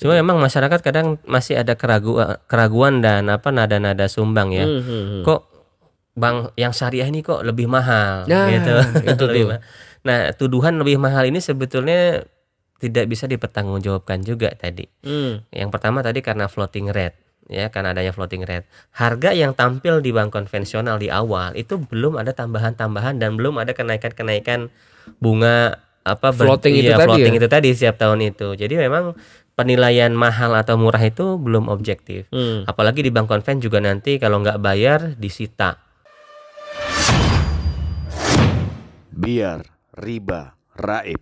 Cuma memang masyarakat kadang masih ada keraguan dan nada-nada sumbang ya. Kok bank yang syariah ini kok lebih mahal gitu. Itu Lebih tuh. mahal. Nah, tuduhan lebih mahal ini sebetulnya tidak bisa dipertanggungjawabkan juga tadi. Yang pertama tadi karena floating rate. Ya, karena adanya floating rate. Harga yang tampil di bank konvensional di awal itu belum ada tambahan-tambahan dan belum ada kenaikan-kenaikan bunga Floating itu tadi floating ya? itu tadi setiap tahun itu. Jadi memang penilaian mahal atau murah itu belum objektif. Apalagi di bank konven juga nanti kalau nggak bayar disita. Biar riba raib.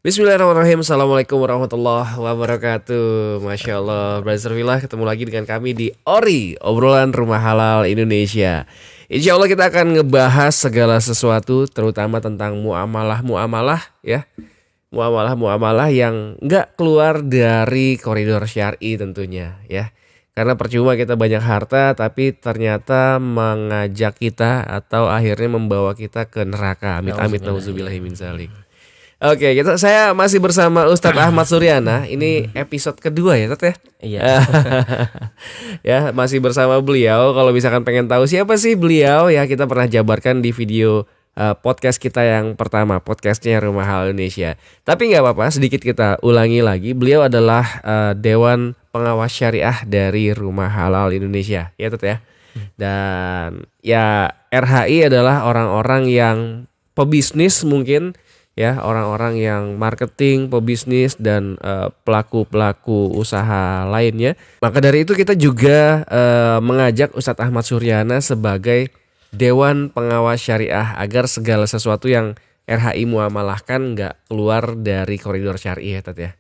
Bismillahirrahmanirrahim. Assalamualaikum warahmatullahi wabarakatuh. Masya Allah, Brother Villa ketemu lagi dengan kami di ORI, Obrolan Rumah Halal Indonesia. Insya Allah kita akan ngebahas segala sesuatu, terutama tentang muamalah-muamalah ya. Muamalah-muamalah yang nggak keluar dari koridor syar'i tentunya ya. Karena percuma kita banyak harta tapi ternyata mengajak kita atau akhirnya membawa kita ke neraka. Amit-amit nauzubillahi min dzalik. Oke, saya masih bersama Ustadz Ahmad Suryana. Ini episode kedua ya, Tat ya? Iya. Ya, masih bersama beliau. Kalau misalkan pengen tahu siapa sih beliau, ya kita pernah jabarkan di video podcast kita yang pertama, podcastnya Rumah Halal Indonesia. Tapi nggak apa-apa, sedikit kita ulangi lagi. Beliau adalah Dewan Pengawas Syariah dari Rumah Halal Indonesia, ya Tat ya. Dan ya RHI adalah orang-orang yang pebisnis mungkin. Ya, orang-orang yang marketing, pebisnis dan pelaku-pelaku usaha lainnya. Maka dari itu kita juga mengajak Ustadz Ahmad Suryana sebagai Dewan Pengawas Syariah agar segala sesuatu yang RHI muamalahkan nggak keluar dari koridor syar'i ya Tat ya.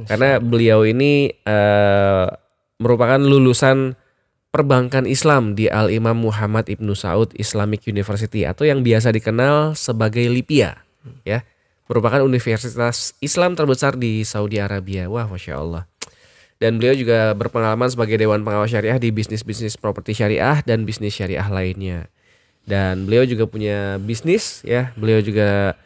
Karena beliau ini merupakan lulusan perbankan Islam di Al-Imam Muhammad Ibnu Saud Islamic University atau yang biasa dikenal sebagai LIPIA ya. Merupakan universitas Islam terbesar di Saudi Arabia. Wah, Masya Allah. Dan beliau juga berpengalaman sebagai Dewan Pengawas Syariah di bisnis-bisnis properti syariah dan bisnis syariah lainnya. Dan beliau juga punya bisnis ya. Beliau juga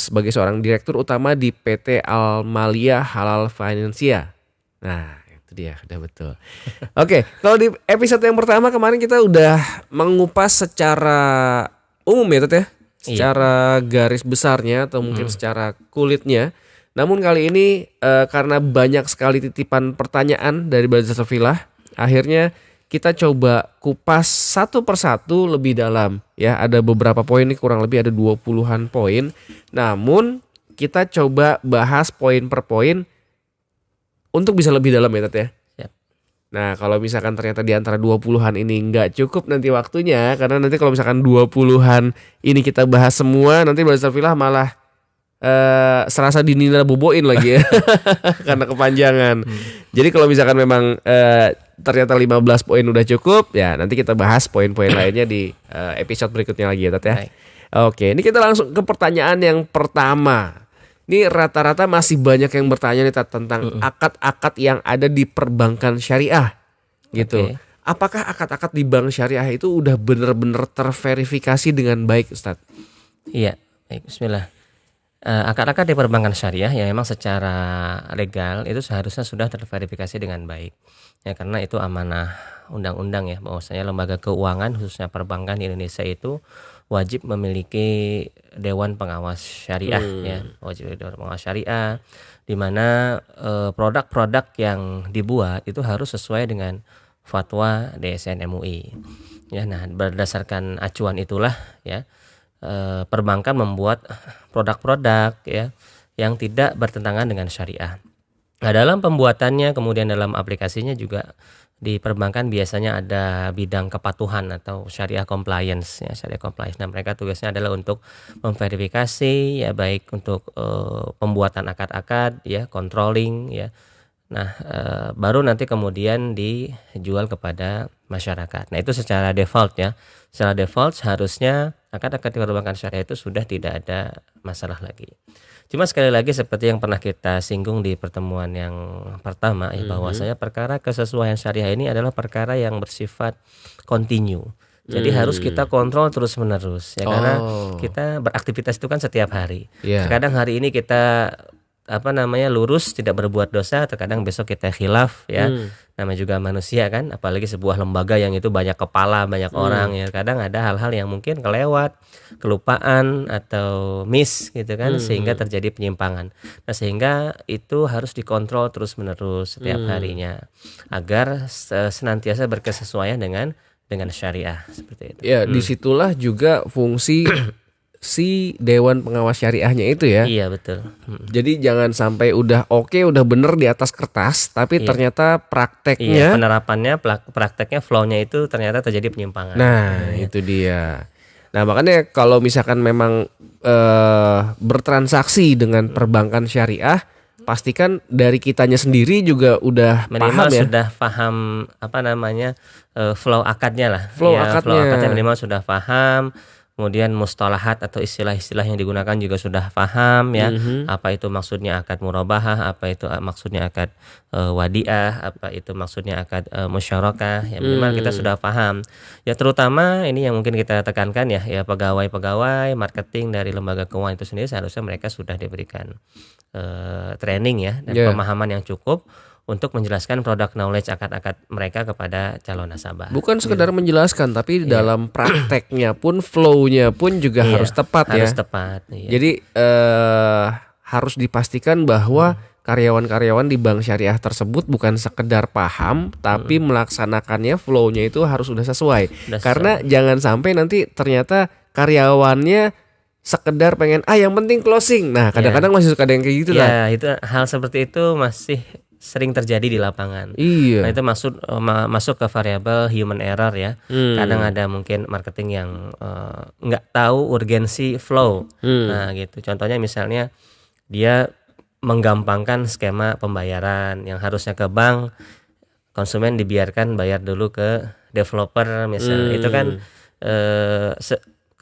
sebagai seorang direktur utama di PT Al-Maliyah Halal Financia. Nah, itu dia, udah betul. Oke, kalau di episode yang pertama kemarin kita udah mengupas secara umum ya Tat ya. Secara garis besarnya atau mungkin secara kulitnya. Namun kali ini karena banyak sekali titipan pertanyaan dari Brother Villa, akhirnya kita coba kupas satu persatu lebih dalam ya. Ada beberapa poin, ini kurang lebih ada 20-an poin. Namun kita coba bahas poin per poin untuk bisa lebih dalam ya Tat ya. Nah, kalau misalkan ternyata di antara 20-an ini nggak cukup nanti waktunya, karena nanti kalau misalkan 20-an ini kita bahas semua, nanti Brother Villa malah serasa dinilai boboin lagi ya, karena kepanjangan. Jadi kalau misalkan memang ternyata 15 poin udah cukup, ya nanti kita bahas poin-poin lainnya di episode berikutnya lagi ya Tat ya. Oke, ini kita langsung ke pertanyaan yang pertama. Ini rata-rata masih banyak yang bertanya nih tentang akad-akad yang ada di perbankan syariah gitu. Apakah akad-akad di bank syariah itu udah benar-benar terverifikasi dengan baik, Ustadz? Iya, baik, bismillah. Akad-akad di perbankan syariah ya memang secara legal itu seharusnya sudah terverifikasi dengan baik. Ya, karena itu amanah undang-undang ya, bahwasanya lembaga keuangan khususnya perbankan di Indonesia itu wajib memiliki Dewan Pengawas Syariah ya, wajib Dewan Pengawas Syariah, di mana produk-produk yang dibuat itu harus sesuai dengan fatwa DSN MUI. Ya, nah berdasarkan acuan itulah ya perbankan membuat produk-produk ya yang tidak bertentangan dengan syariah. Nah, dalam pembuatannya kemudian dalam aplikasinya juga di perbankan biasanya ada bidang kepatuhan atau syariah compliance ya, syariah compliance. Nah, mereka tugasnya adalah untuk memverifikasi ya, baik untuk pembuatan akad-akad ya, controlling ya. Nah, baru nanti kemudian dijual kepada masyarakat. Nah, itu secara default ya. Secara default seharusnya akad-akad di perbankan syariah itu sudah tidak ada masalah lagi. Cuma sekali lagi seperti yang pernah kita singgung di pertemuan yang pertama ya, bahwasanya perkara kesesuaian syariah ini adalah perkara yang bersifat kontinu. Jadi harus kita kontrol terus menerus ya, karena kita beraktivitas itu kan setiap hari. Terkadang hari ini kita lurus, tidak berbuat dosa, terkadang besok kita khilaf ya. Namanya juga manusia kan, apalagi sebuah lembaga yang itu banyak kepala, banyak orang ya. Kadang ada hal-hal yang mungkin kelewat, kelupaan atau miss gitu kan, sehingga terjadi penyimpangan. Nah, sehingga itu harus dikontrol terus-menerus setiap harinya agar senantiasa berkesesuaian dengan syariah seperti itu. Ya, disitulah juga fungsi si Dewan Pengawas Syariahnya itu ya. Iya, betul. Jadi jangan sampai udah bener di atas kertas, tapi ternyata Iya, prakteknya. penerapannya, prakteknya, flow-nya itu ternyata terjadi penyimpangan. Nah, itu dia. Nah, makanya kalau misalkan memang bertransaksi dengan perbankan syariah, pastikan dari kitanya sendiri juga udah Minimal paham ya. sudah paham flow akadnya lah. Flow Ya, akadnya. flow akadnya minimal sudah paham. Kemudian mustalahat atau istilah-istilah yang digunakan juga sudah paham ya. Apa itu maksudnya akad murabahah, apa itu maksudnya akad wadiah, apa itu maksudnya akad musyarakah. Ya, minimal kita sudah paham. Ya, terutama ini yang mungkin kita tekankan ya pegawai-pegawai marketing dari lembaga keuangan itu sendiri seharusnya mereka sudah diberikan training ya dan pemahaman yang cukup untuk menjelaskan produk knowledge akad-akad mereka kepada calon nasabah. Bukan sekedar menjelaskan, tapi dalam prakteknya pun, flow-nya pun juga harus tepat ya. Harus tepat. Iya. Jadi harus dipastikan bahwa karyawan-karyawan di bank syariah tersebut bukan sekedar paham, tapi melaksanakannya, flow-nya itu harus sudah sesuai. Karena jangan sampai nanti ternyata karyawannya sekedar pengen yang penting closing. Nah, kadang-kadang masih suka ada yang kayak gitu lah. Ya, itu hal seperti itu masih sering terjadi di lapangan. Iya. Nah, itu masuk ke variabel human error ya. Kadang ada mungkin marketing yang nggak tahu urgensi flow. Nah, gitu. Contohnya misalnya dia menggampangkan skema pembayaran yang harusnya ke bank, konsumen dibiarkan bayar dulu ke developer misalnya. Itu kan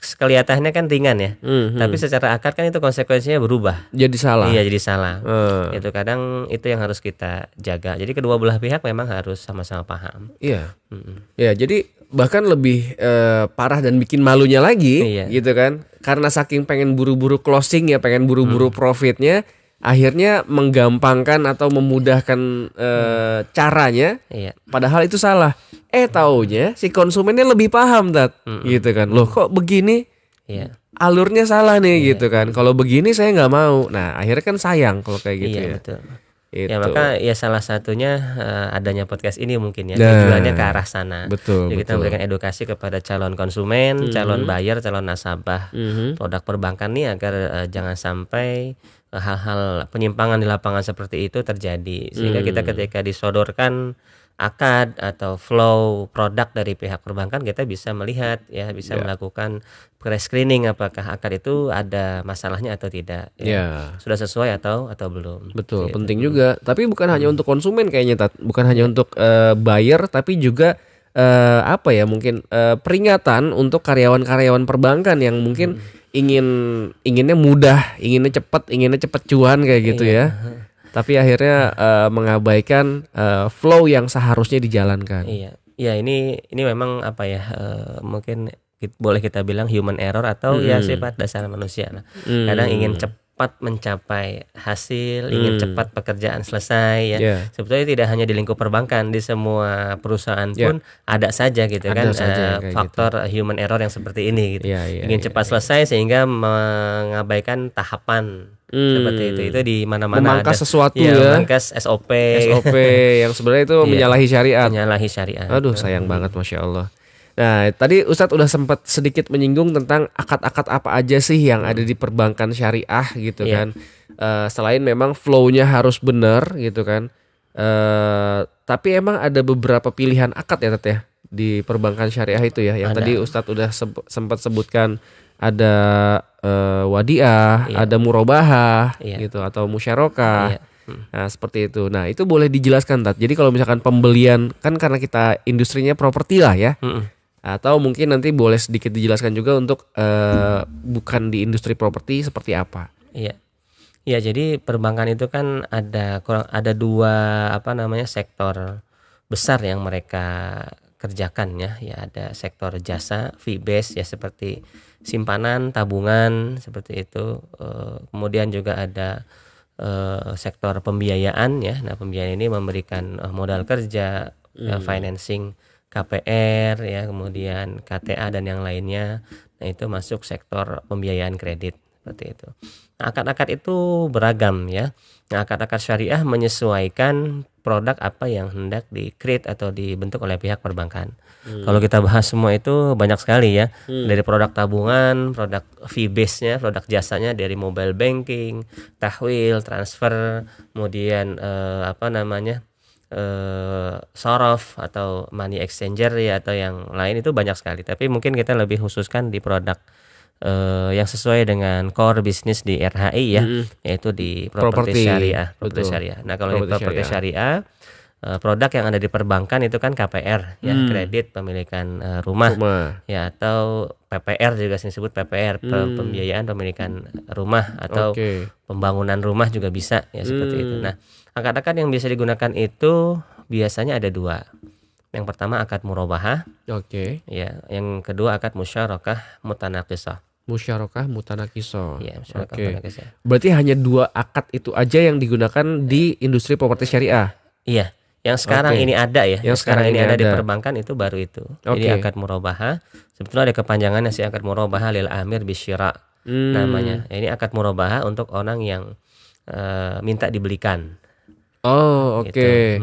kelihatannya kan ringan ya, tapi secara akad kan itu konsekuensinya berubah. Jadi salah. Iya, jadi salah. Itu kadang itu yang harus kita jaga. Jadi kedua belah pihak memang harus sama-sama paham. Iya. Ya, jadi bahkan lebih parah dan bikin malunya lagi, gitu kan? Karena saking pengen buru-buru closing ya, pengen buru-buru profitnya, akhirnya menggampangkan atau memudahkan caranya. Iya. Padahal itu salah. Taunya si konsumennya lebih paham, gitu kan. Loh, kok begini? Iya. Alurnya salah nih, gitu kan. Kalau begini saya nggak mau. Nah, akhirnya kan sayang kalau kayak gitu Iya, ya. betul. Itu. Ya, maka ya salah satunya adanya podcast ini mungkin ya, tujuannya ke arah sana. Betul. Jadi kita memberikan edukasi kepada calon konsumen, calon buyer, calon nasabah produk perbankan nih agar jangan sampai hal-hal penyimpangan di lapangan seperti itu terjadi, sehingga kita ketika disodorkan akad atau flow produk dari pihak perbankan, kita bisa melihat ya, bisa melakukan pre-screening apakah akad itu ada masalahnya atau tidak ya. Sudah sesuai atau belum. Betul, gitu. Penting juga. Tapi bukan hanya untuk konsumen kayaknya, bukan hanya untuk buyer, tapi juga mungkin peringatan untuk karyawan-karyawan perbankan yang mungkin inginnya mudah, inginnya cepat cuan kayak gitu ya. Tapi akhirnya mengabaikan flow yang seharusnya dijalankan. Iya, ya ini memang mungkin boleh kita bilang human error atau ya sifat dasar manusia lah. Kadang ingin cepat mencapai hasil, ingin cepat pekerjaan selesai ya. Sebetulnya tidak hanya di lingkup perbankan, di semua perusahaan pun ada saja gitu kan faktor human error yang seperti ini gitu. Ingin cepat selesai sehingga mengabaikan tahapan. Seperti itu di mana-mana memangkas ada sesuatu memangkas SOP yang sebenarnya itu menyalahi syariat. Aduh, sayang banget, Masya Allah. Nah, tadi Ustadz udah sempat sedikit menyinggung tentang akad-akad apa aja sih yang ada di perbankan syariah gitu kan. Selain memang flow-nya harus benar gitu kan. Tapi emang ada beberapa pilihan akad ya, Tat ya, di perbankan syariah itu ya. Yang tadi Ustadz udah sempat sebutkan, ada wadiah, ada murabahah gitu, atau musyarakah. Nah, seperti itu. Nah, itu boleh dijelaskan, Tat. Jadi kalau misalkan pembelian, kan karena kita industrinya properti lah ya. Atau mungkin nanti boleh sedikit dijelaskan juga untuk bukan di industri properti seperti apa. Iya. Ya, jadi perbankan itu kan ada dua sektor besar yang mereka kerjakan ya. Ya, ada sektor jasa fee base ya, seperti simpanan, tabungan seperti itu. Kemudian juga ada sektor pembiayaan ya. Nah, pembiayaan ini memberikan modal kerja, financing KPR ya, kemudian KTA dan yang lainnya. Nah, itu masuk sektor pembiayaan kredit seperti itu. Nah, akad-akad itu beragam ya. Nah, akad-akad syariah menyesuaikan produk apa yang hendak di-create atau dibentuk oleh pihak perbankan. Kalau kita bahas semua itu banyak sekali ya. Dari produk tabungan, produk fee base-nya, produk jasanya, dari mobile banking, tahwil, transfer, kemudian sorof atau money exchanger ya, atau yang lain itu banyak sekali. Tapi mungkin kita lebih khususkan di produk yang sesuai dengan core bisnis di RHI ya, yaitu di properti syariah. Properti syariah. Nah, kalau di properti syariah, produk yang ada di perbankan itu kan KPR ya, kredit pemilikan rumah ya, atau PPR juga disebut PPR, pembiayaan pemilikan rumah atau pembangunan rumah juga bisa ya, seperti itu. Nah, akad-akad yang bisa digunakan itu biasanya ada dua. Yang pertama akad murabahah. Ya, yang kedua akad musyarakah mutanaqisah. Musyarakah mutanaqisah. Ya, musyarakah mutanaqisah. Berarti hanya dua akad itu aja yang digunakan di industri properti syariah. Iya, yang sekarang ini ada ya. Yang sekarang ini ada di perbankan itu baru itu. Jadi akad murabahah, sebetulnya ada kepanjangannya sih, akad murabahah lil amir bisyira namanya. Ini akad murabahah untuk orang yang minta dibelikan. Gitu.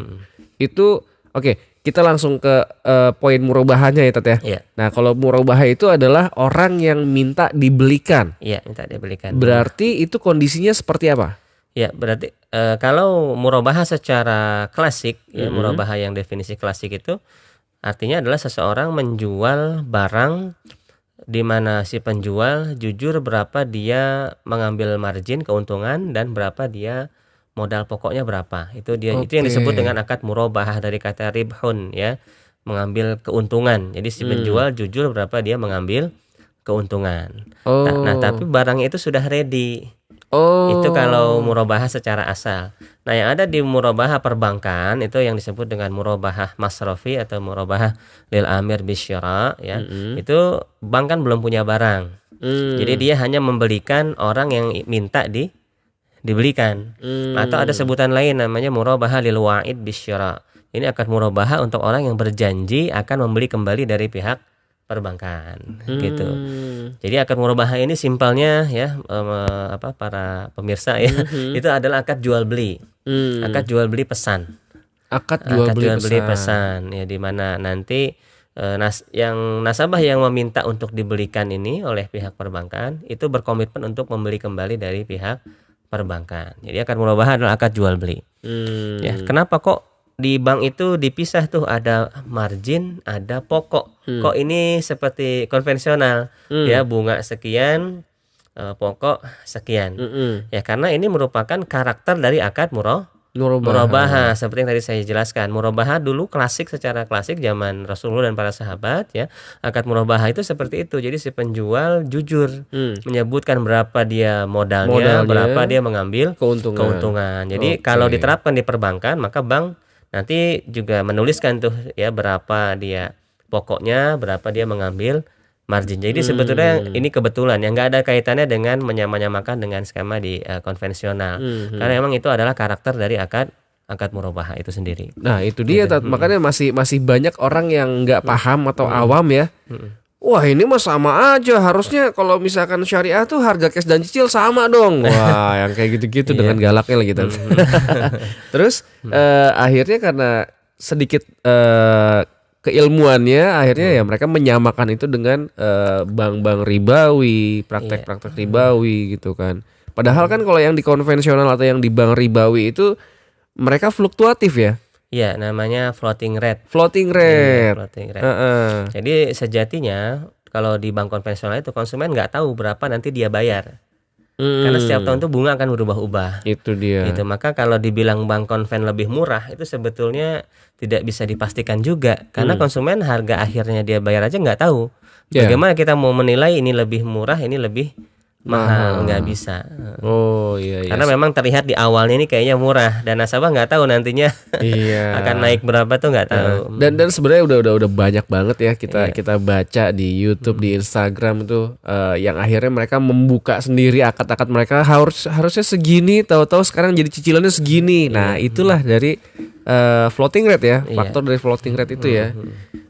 Itu kita langsung ke poin murabahahnya ya, Tat ya. Iya. Nah, kalau murabahah itu adalah orang yang minta dibelikan. Iya, minta dibelikan. Berarti itu kondisinya seperti apa? Ya, berarti kalau murabahah secara klasik, ya, murabahah yang definisi klasik itu artinya adalah seseorang menjual barang di mana si penjual jujur berapa dia mengambil margin keuntungan dan berapa dia modal pokoknya berapa. Itu yang disebut dengan akad murabahah, dari kata ribhun ya, mengambil keuntungan. Jadi si penjual jujur berapa dia mengambil keuntungan. Nah, tapi barangnya itu sudah ready. Itu kalau murabahah secara asal. Nah, yang ada di murabahah perbankan itu yang disebut dengan murabahah masrafi atau murabahah lil amir bisyira ya. Itu bank kan belum punya barang. Jadi dia hanya membelikan orang yang minta dibelikan. Atau ada sebutan lain namanya murabahah lil wa'id bisyira. Ini akad murabahah untuk orang yang berjanji akan membeli kembali dari pihak perbankan gitu. Jadi akad murabahah ini simpelnya ya, para pemirsa ya, itu adalah akad jual beli. Akad jual beli pesan. Akad jual beli pesan ya, di mana nanti yang nasabah yang meminta untuk dibelikan ini oleh pihak perbankan itu berkomitmen untuk membeli kembali dari pihak perbankan. Jadi akad murabahah adalah akad jual beli. Ya, kenapa kok di bank itu dipisah tuh, ada margin, ada pokok. Kok ini seperti konvensional ya, bunga sekian, pokok sekian. Ya, karena ini merupakan karakter dari akad murabahah. Seperti yang tadi saya jelaskan, murabahah dulu klasik, secara klasik zaman Rasulullah dan para sahabat ya, akad murabahah itu seperti itu. Jadi si penjual jujur menyebutkan berapa dia modalnya, berapa dia mengambil keuntungan. Jadi kalau diterapkan di perbankan, maka bank nanti juga menuliskan tuh ya, berapa dia pokoknya, berapa dia mengambil margin. Jadi sebetulnya ini kebetulan yang nggak ada kaitannya dengan menyamakan dengan skema di konvensional. Karena memang itu adalah karakter dari akad murabahah itu sendiri. Nah, itu dia gitu. Makanya masih banyak orang yang nggak paham atau awam ya. Wah, ini mah sama aja, harusnya kalau misalkan syariah tuh harga cash dan cicil sama dong. Wah, yang kayak gitu-gitu dengan galaknya lah gitu. Terus akhirnya karena sedikit keilmuannya, akhirnya ya mereka menyamakan itu dengan bank-bank ribawi, praktek-praktek ribawi gitu kan. Padahal kan kalau yang di konvensional atau yang di bank ribawi itu mereka fluktuatif ya. Iya, namanya floating rate. Jadi sejatinya kalau di bank konvensional itu konsumen nggak tahu berapa nanti dia bayar. Karena setiap tahun itu bunga akan berubah-ubah. Itu dia. Gitu. Maka kalau dibilang bank konven lebih murah, itu sebetulnya tidak bisa dipastikan juga. Karena konsumen harga akhirnya dia bayar aja nggak tahu. Bagaimana kita mau menilai ini lebih murah, ini lebih mahal, nggak bisa. Oh iya iya. Karena memang terlihat di awalnya ini kayaknya murah dan nasabah nggak tahu nantinya Iya. akan naik berapa tuh nggak tahu. Dan sebenarnya udah banyak banget ya Iya. kita baca di YouTube, di Instagram tuh yang akhirnya mereka membuka sendiri akad-akad mereka harusnya segini, tahu-tahu sekarang jadi cicilannya segini. Nah, itulah dari floating rate ya, Iya. faktor dari floating rate itu ya.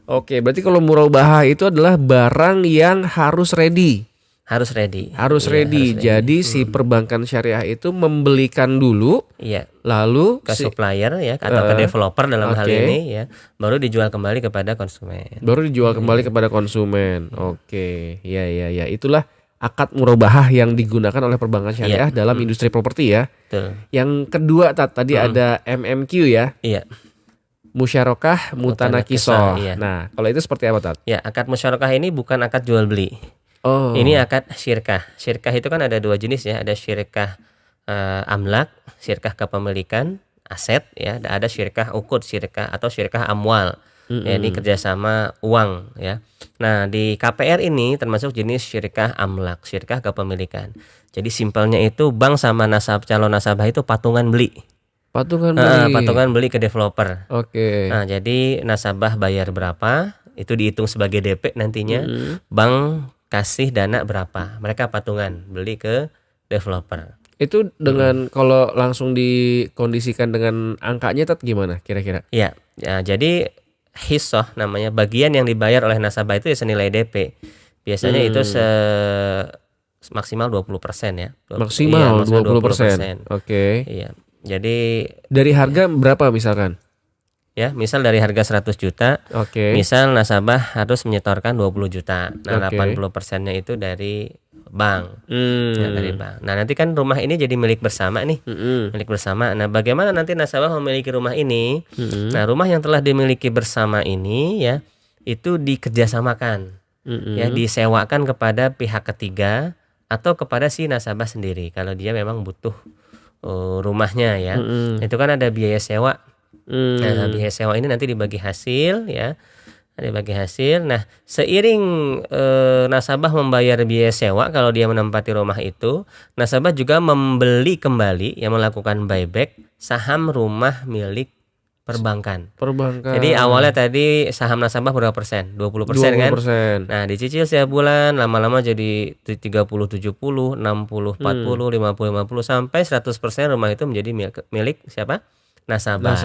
Oke, berarti kalau murabahah itu adalah barang yang harus ready. Harus ready. Harus Iya, ready. Jadi si perbankan syariah itu membelikan dulu, Iya. lalu Ke supplier ya atau ke developer dalam hal oke. ini ya, baru dijual kembali kepada konsumen. baru dijual kembali kepada konsumen. Oke, ya. Itulah akad murabahah yang digunakan oleh perbankan syariah dalam industri properti ya. Betul. Yang kedua tadi ada MMQ ya, Iya. musyarakah mutanakisoh. Iya. Nah, kalau itu seperti apa, Tat? Ya, akad musyarakah ini bukan akad jual beli. Oh. Ini akad syirkah. Syirkah itu kan ada dua jenis ya, ada syirkah amlak, syirkah kepemilikan aset ya, ada syirkah uqud, syirkah atau syirkah amwal. Ya, ini kerjasama uang ya. Nah, di KPR ini termasuk jenis syirkah amlak, syirkah kepemilikan. Jadi simpelnya itu bank sama calon nasabah itu patungan beli. Patungan beli. Patungan beli ke developer. Oke. Nah, jadi nasabah bayar berapa, itu dihitung sebagai DP nantinya. Bank kasih dana berapa, mereka patungan beli ke developer. Itu dengan kalau langsung dikondisikan dengan angkanya Tat gimana kira-kira? Ya, jadi hisoh namanya, bagian yang dibayar oleh nasabah itu ya senilai DP. Biasanya itu maksimal 20% ya. Maksimal Iya, 20%. Oke. Iya. Jadi Dari harga berapa misalkan? ya, misal dari harga 100 juta, Oke. misal nasabah harus menyetorkan 20 juta. Nah, Oke. 80%-nya itu dari bank. Ya, Hmm. dari bank. Nah, nanti kan rumah ini jadi milik bersama nih. Milik bersama. Nah, bagaimana nanti nasabah memiliki rumah ini? Nah, rumah yang telah dimiliki bersama ini ya, itu dikerjasamakan. Ya, disewakan kepada pihak ketiga atau kepada si nasabah sendiri kalau dia memang butuh rumahnya ya. Itu kan ada biaya sewa. Nah, biaya sewa ini nanti dibagi hasil ya. Dibagi hasil. Nah, seiring nasabah membayar biaya sewa kalau dia menempati rumah itu, nasabah juga membeli kembali yang melakukan buyback saham rumah milik perbankan. Perbankan. Jadi awalnya tadi saham nasabah berapa persen? 20% kan? 20%. Nah, dicicil setiap bulan lama-lama jadi 30 70, 60 40, 50 50 sampai 100% rumah itu menjadi milik siapa? Nasabah.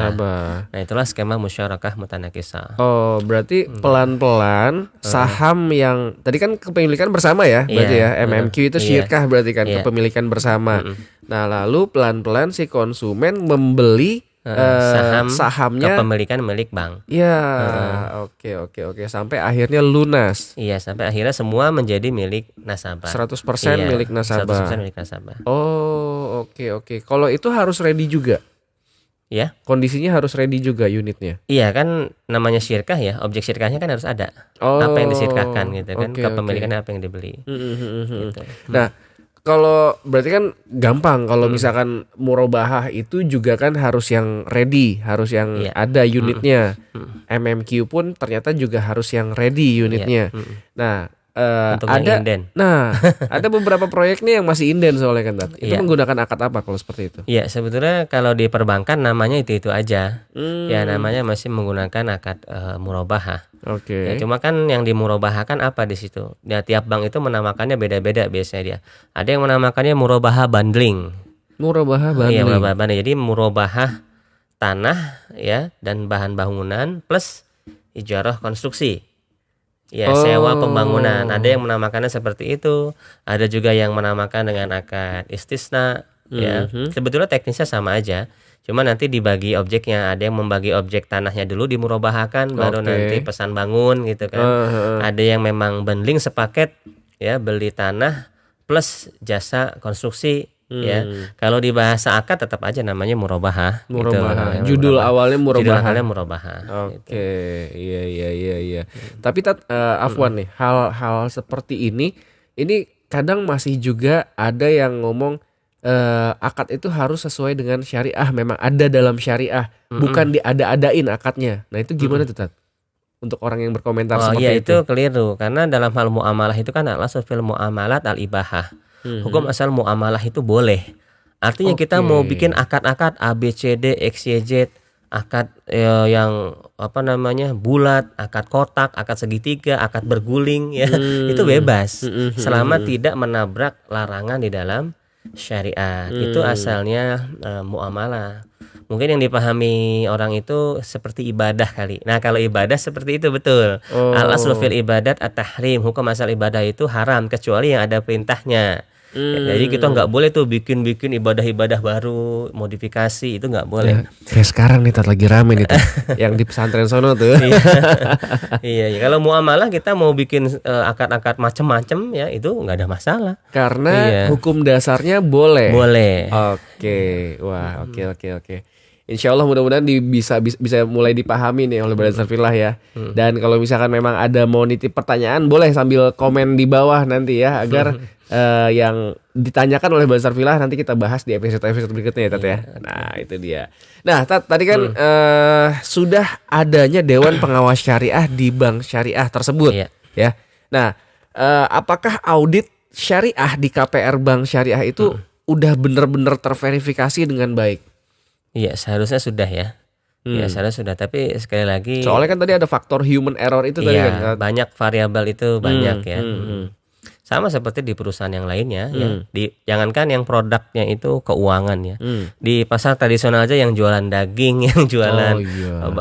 Nah, itulah skema musyarakah mutanakisah. Oh, berarti pelan-pelan saham yang tadi kan kepemilikan bersama ya, berarti ya. MMQ itu syirkah berarti kan, kepemilikan bersama. Nah, lalu pelan-pelan si konsumen membeli sahamnya kepemilikan milik bank. Ya, oke sampai akhirnya lunas. Iya, sampai akhirnya semua menjadi milik nasabah. 100% milik nasabah. 100% milik nasabah. Oh, oke. Kalau itu harus ready juga. Ya. Kondisinya harus ready juga unitnya. Iya, kan namanya syirkah ya, objek syirkahnya kan harus ada. Apa yang disyirkahkan gitu kan, kepemilikannya apa yang dibeli. Gitu. Nah, kalau berarti kan gampang kalau misalkan murabahah itu juga kan harus yang ready, harus yang ada unitnya. MMQ pun ternyata juga harus yang ready unitnya. Nah, Untuk yang inden. Nah, ada beberapa proyek nih yang masih inden soalnya kan, Tat. Itu menggunakan akad apa kalau seperti itu? Iya, sebetulnya kalau di perbankan namanya itu aja. Ya, namanya masih menggunakan akad murabahah. Oke. Ya, cuma kan yang dimurabahahkan apa di situ? Ya, tiap bank itu menamakannya beda-beda biasanya dia. Ada yang menamakannya murabahah bundling. Murabahah bundling. Iya, murabahah bundling. Jadi murabahah tanah ya dan bahan bangunan plus ijarah konstruksi. Ya, sewa pembangunan. Ada yang menamakannya seperti itu. Ada juga yang menamakan dengan akad istisna. Ya, sebetulnya teknisnya sama aja. Cuma nanti dibagi objeknya. Ada yang membagi objek tanahnya dulu dimurabahahkan, baru nanti pesan bangun gitu kan. Ada yang memang bundling sepaket, ya beli tanah plus jasa konstruksi. Ya, kalau di bahasa akad tetap aja namanya murabahah. Murabahah. Gitu, Judul awalnya murabahah. Judul awalnya murabahah. Oke, iya. Tapi Afwan nih, hal-hal seperti ini kadang masih juga ada yang ngomong akad itu harus sesuai dengan syariah, memang ada dalam syariah, bukan diada-adain akadnya. Nah itu gimana tuh, Tat? Untuk orang yang berkomentar seperti itu. Itu keliru, karena dalam hal muamalah itu kan al-asl fil muamalat al-ibahah. Hukum asal muamalah itu boleh. Artinya kita mau Oke. bikin akad-akad A B C D X Y Z, akad yang apa namanya bulat, akad kotak, akad segitiga, akad berguling ya itu bebas selama tidak menabrak larangan di dalam syariat. Itu asalnya muamalah. Mungkin yang dipahami orang itu seperti ibadah kali. Nah, kalau ibadah seperti itu betul. Al aslu fil ibadat at-tahrim. Hukum asal ibadah itu haram kecuali yang ada perintahnya. Jadi kita nggak boleh tuh bikin ibadah-ibadah baru, modifikasi, itu nggak boleh. Kayak sekarang nih lagi rame nih tuh, yang di pesantren sono tuh. Iya, kalau muamalah kita mau bikin akad-akad macem-macem ya itu nggak ada masalah. Karena Iya. hukum dasarnya boleh. Boleh. Oke, wah, oke. Insya Allah mudah-mudahan bisa mulai dipahami nih oleh Brother Sarfillah ya. Dan kalau misalkan memang ada mau nitip pertanyaan, boleh sambil komen di bawah nanti ya, agar yang ditanyakan oleh Brother Sarfillah nanti kita bahas di episode berikutnya ya Tat ya. Nah itu dia. Nah Tat, tadi kan sudah adanya Dewan Pengawas Syariah di Bank Syariah tersebut. Iya. Ya. Nah apakah audit syariah di KPR Bank Syariah itu udah benar-benar terverifikasi dengan baik? Iya, seharusnya sudah ya. Ya, seharusnya sudah. Tapi sekali lagi, Soalnya kan tadi ada faktor human error itu tadi iya, kan. banyak variabel itu banyak ya. Sama seperti di perusahaan yang lainnya ya. Jangankan yang produknya itu keuangan ya. Di pasar tradisional aja yang jualan daging, yang jualan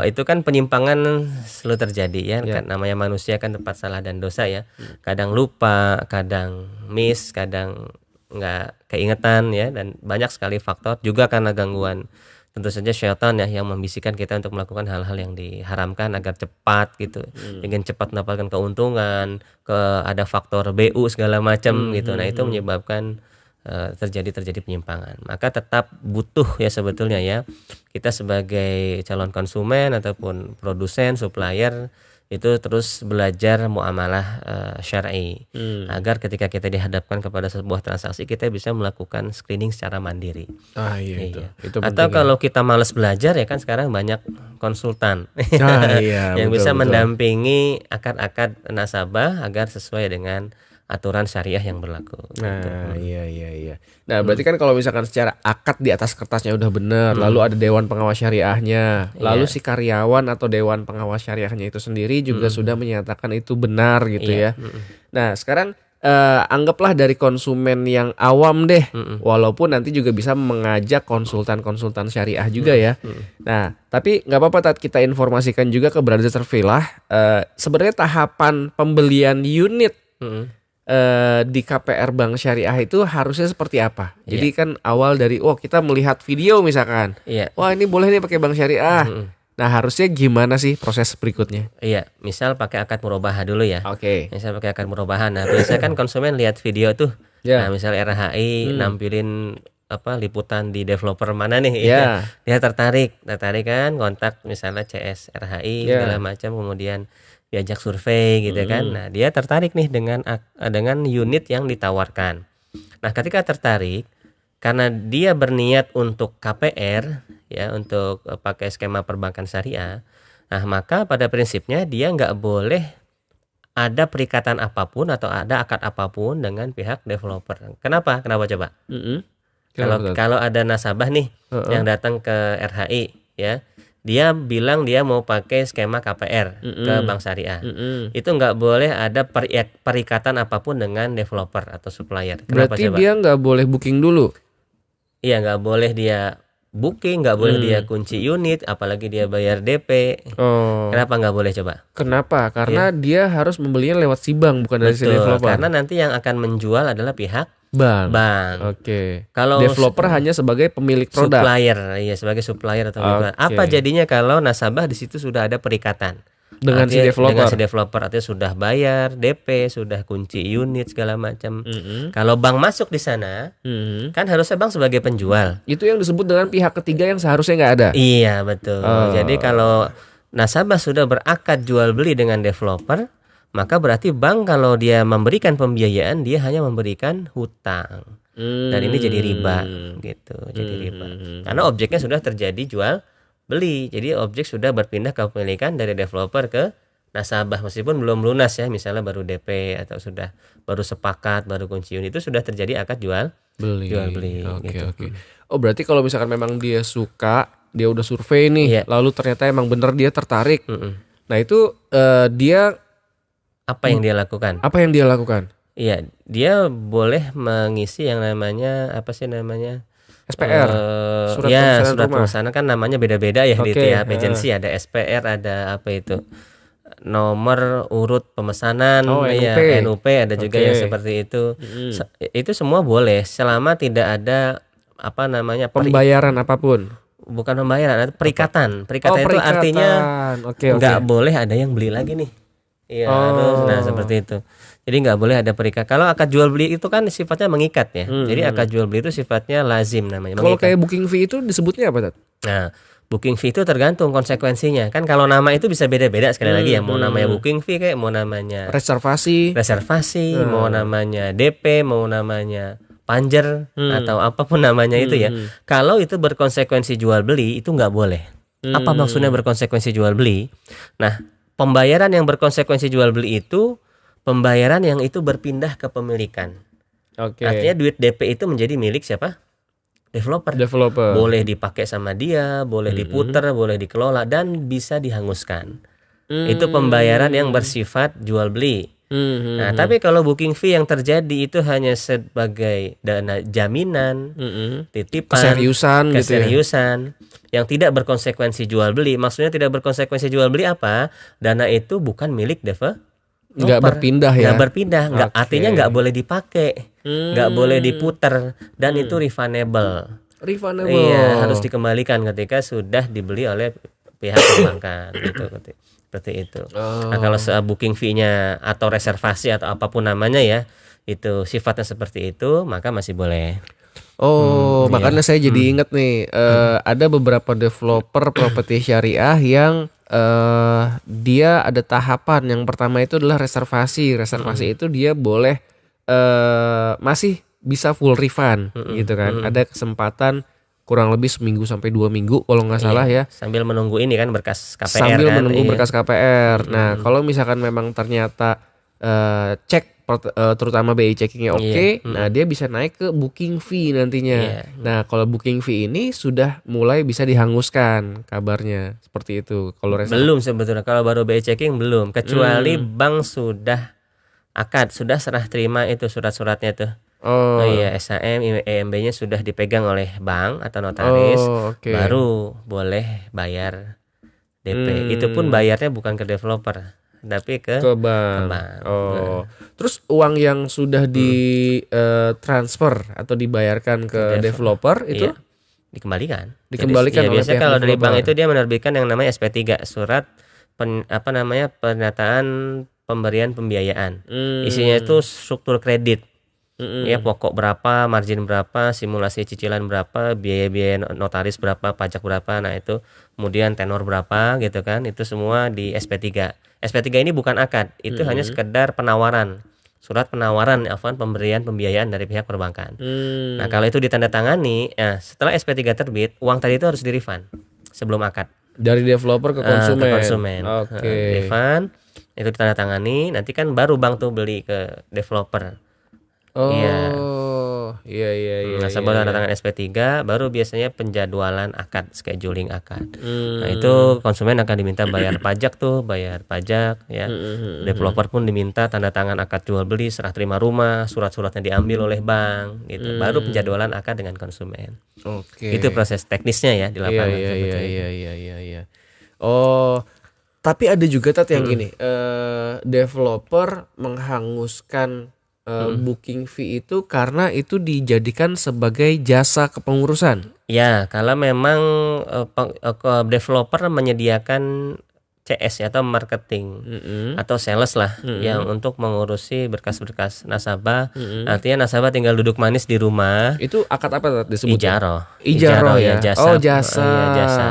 itu kan penyimpangan selalu terjadi ya. Kan namanya manusia kan tempat salah dan dosa ya. Kadang lupa, kadang miss, kadang nggak keingetan ya, dan banyak sekali faktor juga karena gangguan tentu saja syaitan ya yang membisikkan kita untuk melakukan hal-hal yang diharamkan agar cepat gitu, ingin cepat mendapatkan keuntungan, ada faktor BU segala macam gitu. Nah itu menyebabkan terjadi penyimpangan. Maka tetap butuh ya sebetulnya ya kita sebagai calon konsumen ataupun produsen, supplier itu terus belajar muamalah syar'i agar ketika kita dihadapkan kepada sebuah transaksi kita bisa melakukan screening secara mandiri. Itu Atau kalau kita malas belajar ya kan sekarang banyak konsultan yang betul. bisa mendampingi akad-akad nasabah agar sesuai dengan aturan syariah yang berlaku. Nah, iya. Nah, berarti kan kalau misalkan secara akad di atas kertasnya udah benar, lalu ada dewan pengawas syariahnya, lalu si karyawan atau dewan pengawas syariahnya itu sendiri juga sudah menyatakan itu benar gitu ya. Nah, sekarang anggaplah dari konsumen yang awam deh, walaupun nanti juga bisa mengajak konsultan syariah juga ya. Nah, tapi nggak apa-apa Tat, kita informasikan juga ke Brother Sarfillah sebenarnya tahapan pembelian unit di KPR Bank Syariah itu harusnya seperti apa? Jadi kan awal dari kita melihat video misalkan, wah ini boleh nih pakai Bank Syariah. Nah harusnya gimana sih proses berikutnya? Iya, misal pakai akad murabahah dulu ya. Oke. Misal pakai akad murabahah. Nah biasanya kan konsumen lihat video tuh. Nah misal RHI nampilin liputan di developer mana nih ya. Dia tertarik kan, kontak misalnya CS RHI segala macam, kemudian diajak survei gitu kan. Nah, dia tertarik nih dengan unit yang ditawarkan. Nah, ketika tertarik karena dia berniat untuk KPR ya, untuk pakai skema perbankan syariah. Nah, maka pada prinsipnya dia nggak boleh ada perikatan apapun atau ada akad apapun dengan pihak developer. Kenapa coba? Kalau ada nasabah nih yang datang ke RHI ya, dia bilang dia mau pakai skema KPR ke bank syariah. Itu nggak boleh ada perikatan apapun dengan developer atau supplier. Kenapa Berarti coba? dia nggak boleh booking dulu? Iya, nggak boleh dia booking, nggak boleh dia kunci unit, apalagi dia bayar DP. Kenapa nggak boleh coba? Kenapa? Karena dia harus membelinya lewat si bank, bukan dari si developer. Karena nanti yang akan menjual adalah pihak bank. Oke. Kalau developer hanya sebagai pemilik produk. Supplier, iya sebagai supplier atau apa jadinya kalau nasabah di situ sudah ada perikatan dengan si developer. Dengan si developer artinya sudah bayar DP, sudah kunci unit segala macam. Kalau bank masuk di sana, kan harusnya bank sebagai penjual. Itu yang disebut dengan pihak ketiga yang seharusnya nggak ada. Iya betul. Jadi kalau nasabah sudah berakad jual beli dengan developer, maka berarti bank kalau dia memberikan pembiayaan dia hanya memberikan hutang. Dan ini jadi riba gitu, jadi riba. Karena objeknya sudah terjadi jual beli. Jadi objek sudah berpindah kepemilikan dari developer ke nasabah meskipun belum lunas ya, misalnya baru DP atau baru sepakat, baru kunciun, itu sudah terjadi akad jual beli Oke, gitu. oke. Oh, berarti kalau misalkan memang dia suka, dia udah survei nih, Iya. lalu ternyata emang bener dia tertarik. Mm-mm. Nah, itu dia Apa yang dia lakukan? apa yang dia lakukan? Iya, dia boleh mengisi yang namanya apa sih namanya? SPR, surat Ya, pemesanan surat rumah. pemesanan kan namanya beda-beda ya di Oke, tiap agensi, ada SPR, ada apa itu? Nomor urut pemesanan, Oh, ya, NUP. NUP ada juga Oke. yang seperti itu. Itu semua boleh selama tidak ada apa namanya? Pembayaran apapun. Bukan pembayaran, ada perikatan. Perikatan itu perikatan. artinya Oke, oke. nggak boleh ada yang beli lagi nih. Iya, harus. Nah, seperti itu. Jadi nggak boleh ada perikat. Kalau akad jual beli itu kan sifatnya mengikat ya. Jadi akad jual beli itu sifatnya lazim namanya. Kalau Mengikat. kayak booking fee itu disebutnya apa, Tat? Nah, booking fee itu tergantung konsekuensinya. Kan kalau nama itu bisa beda-beda sekali lagi ya. Mau namanya booking fee kayak mau namanya Reservasi. mau namanya DP, mau namanya panjer atau apapun namanya itu ya. Kalau itu berkonsekuensi jual beli itu nggak boleh. Apa maksudnya berkonsekuensi jual beli? Nah, pembayaran yang berkonsekuensi jual beli itu pembayaran yang itu berpindah ke pemilikan. Oke. Artinya duit DP itu menjadi milik siapa? Developer. Boleh dipakai sama dia, boleh diputer, boleh dikelola dan bisa dihanguskan. Itu pembayaran yang bersifat jual beli. Nah, tapi kalau booking fee yang terjadi itu hanya sebagai dana jaminan, titipan, Keseriusan gitu ya. keseriusan yang tidak berkonsekuensi jual beli. Maksudnya tidak berkonsekuensi jual beli apa? Dana itu bukan milik developer. Nggak berpindah ya? Nggak berpindah, nggak, Oke. artinya nggak boleh dipakai, nggak boleh diputer dan itu refundable. Refundable. Iya, harus dikembalikan ketika sudah dibeli oleh pihak perbankan gitu, seperti itu. Nah, kalau booking fee-nya atau reservasi atau apapun namanya ya, itu sifatnya seperti itu, maka masih boleh. Makanya saya jadi inget nih, ada beberapa developer properti syariah yang dia ada tahapan. Yang pertama itu adalah reservasi. Reservasi itu dia boleh masih bisa full refund gitu kan. Ada kesempatan kurang lebih seminggu sampai 2 minggu kalau nggak salah ya. Sambil menunggu ini kan berkas KPR Sambil kan. menunggu Iya. berkas KPR. Nah, kalau misalkan memang ternyata cek terutama BI checkingnya oke, nah dia bisa naik ke booking fee nantinya. Iya. Nah, kalau booking fee ini sudah mulai bisa dihanguskan kabarnya seperti itu. Kalau Belum sebetulnya, kalau baru BI checking belum, kecuali bank sudah akad, sudah serah terima itu surat-suratnya tuh. Oh, iya, SHM, EMB-nya sudah dipegang oleh bank atau notaris, oke. baru boleh bayar DP. Itu pun bayarnya bukan ke developer, tapi ke bank. bank. Oh. Terus uang yang sudah di transfer atau dibayarkan ke developer itu Iya, dikembalikan. Dikembalikan Jadi, oleh biasanya pihak kalau dari developer. bank itu dia menerbitkan yang namanya SP3, surat pernyataan pemberian pembiayaan. Isinya itu struktur kredit. Ya, pokok berapa, margin berapa, simulasi cicilan berapa, biaya-biaya notaris berapa, pajak berapa. Nah, itu kemudian tenor berapa gitu kan. Itu semua di SP3. SP3 ini bukan akad, itu hanya sekedar penawaran. Surat penawaran pemberian pembiayaan dari pihak perbankan. Nah, kalau itu ditandatangani, setelah SP3 terbit, uang tadi itu harus di-refund sebelum akad. dari developer ke konsumen. Ke konsumen. Oke. Refund, itu ditandatangani, nanti kan baru bank tuh beli ke developer. Oh, Iya. iya. Nasabah tanda tangan SP3, baru biasanya penjadwalan akad, scheduling akad. Nah, itu konsumen akan diminta bayar pajak ya. Developer pun diminta tanda tangan akad jual beli, serah terima rumah, surat-suratnya diambil oleh bank gitu. Baru penjadwalan akad dengan konsumen. Oke. Itu proses teknisnya ya di lapangan sebetulnya. Iya. Oh, tapi ada juga yang gini, developer menghanguskan booking fee itu karena itu dijadikan sebagai jasa kepengurusan. Ya, kalau memang developer menyediakan CS ya, atau marketing atau sales lah yang untuk mengurusi berkas-berkas nasabah. Artinya nasabah tinggal duduk manis di rumah. Itu akad apa disebutnya? Ijaroh. Ijaroh ya. Jasa. Oh, jasa. Iya, jasa.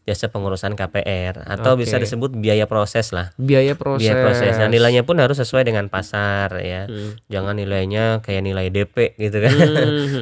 jasa pengurusan KPR atau Oke. bisa disebut biaya proses lah. Biaya proses. Biaya proses. Nah, nilainya pun harus sesuai dengan pasar ya. Jangan nilainya kayak nilai DP gitu kan.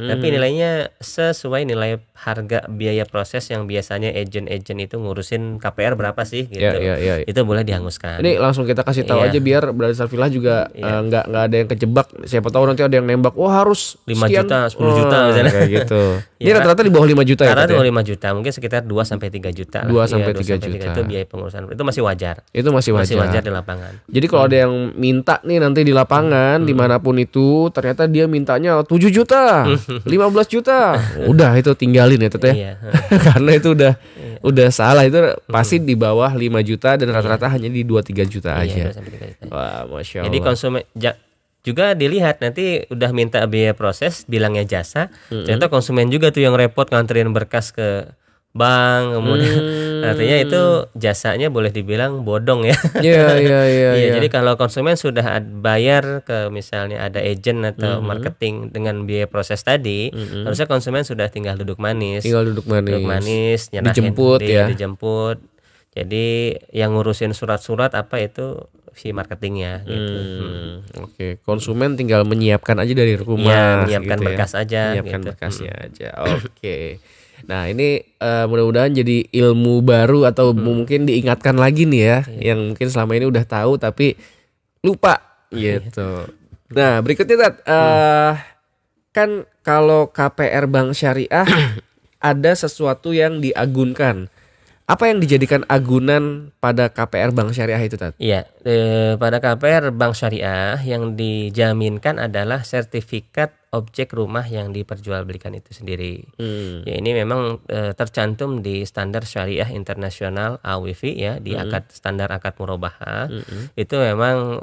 Tapi nilainya sesuai nilai harga biaya proses yang biasanya agen-agen itu ngurusin KPR berapa sih gitu. Ya. Itu boleh dihanguskan. Ini langsung kita kasih tahu Iya. aja biar Brother Safillah juga nggak ada yang kejebak. Siapa tahu nanti ada yang nembak, wah harus 5 sekian. juta, 10 juta Wah, misalnya. kayak gitu. Ini Ya, rata-rata di bawah 5 juta Karena ya, Tat, ya? 5 juta, mungkin sekitar 2 sampai 3 juta lah. 2 sampai 3 Iya, 2 sampai 3 juta. itu biaya pengurusan. Itu masih wajar. Itu masih Masih wajar. wajar di lapangan. Jadi kalau ada yang minta nih nanti di lapangan dimanapun itu, ternyata dia mintanya 7 juta, 15 juta, udah itu tinggalin ya, Tat, ya. Iya. Karena itu udah salah, itu pasti di bawah 5 juta dan rata-rata hanya di 2-3 juta aja. Iya, 2 sampai 3 juta. Wah, Masya Allah. Jadi konsumen juga dilihat nanti udah minta biaya proses bilangnya jasa, ternyata konsumen juga tuh yang repot nganterin berkas ke bank, kemudian artinya itu jasanya boleh dibilang bodong ya. Iya. Iya, jadi kalau konsumen sudah bayar ke misalnya ada agent atau marketing dengan biaya proses tadi, harusnya konsumen sudah tinggal duduk manis. Tinggal duduk manis. Nyerahin, Dijemput ya. dijemput. Jadi yang ngurusin surat-surat apa itu si marketingnya gitu. Oke, konsumen tinggal menyiapkan aja dari Iya, rumah, menyiapkan gitu ya. berkas aja Menyiapkan gitu. berkasnya aja. Oke. Nah, ini mudah-mudahan jadi ilmu baru atau mungkin diingatkan lagi nih ya, yang mungkin selama ini udah tahu tapi lupa gitu. Nah, berikutnya Tat, kan kalau KPR Bank Syariah ada sesuatu yang diagunkan. Apa yang dijadikan agunan pada KPR Bank Syariah itu, Tat? Iya, pada KPR Bank Syariah yang dijaminkan adalah sertifikat objek rumah yang diperjualbelikan itu sendiri. Ya, ini memang tercantum di standar syariah internasional AWIFI ya, di standar akad murabahah. Itu memang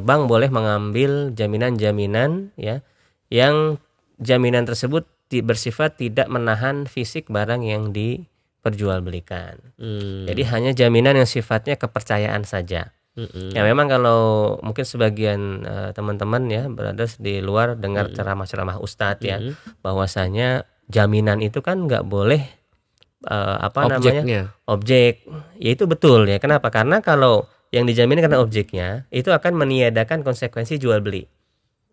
bank boleh mengambil jaminan-jaminan ya, yang jaminan tersebut bersifat tidak menahan fisik barang yang diperjualbelikan. Jadi hanya jaminan yang sifatnya kepercayaan saja. Ya memang kalau mungkin sebagian teman-teman ya brothers di luar dengar ceramah-ceramah ustadz ya, bahwasanya jaminan itu kan nggak boleh Objeknya. objek. Ya itu betul ya. Kenapa? Karena kalau yang dijamin karena objeknya itu akan meniadakan konsekuensi jual beli.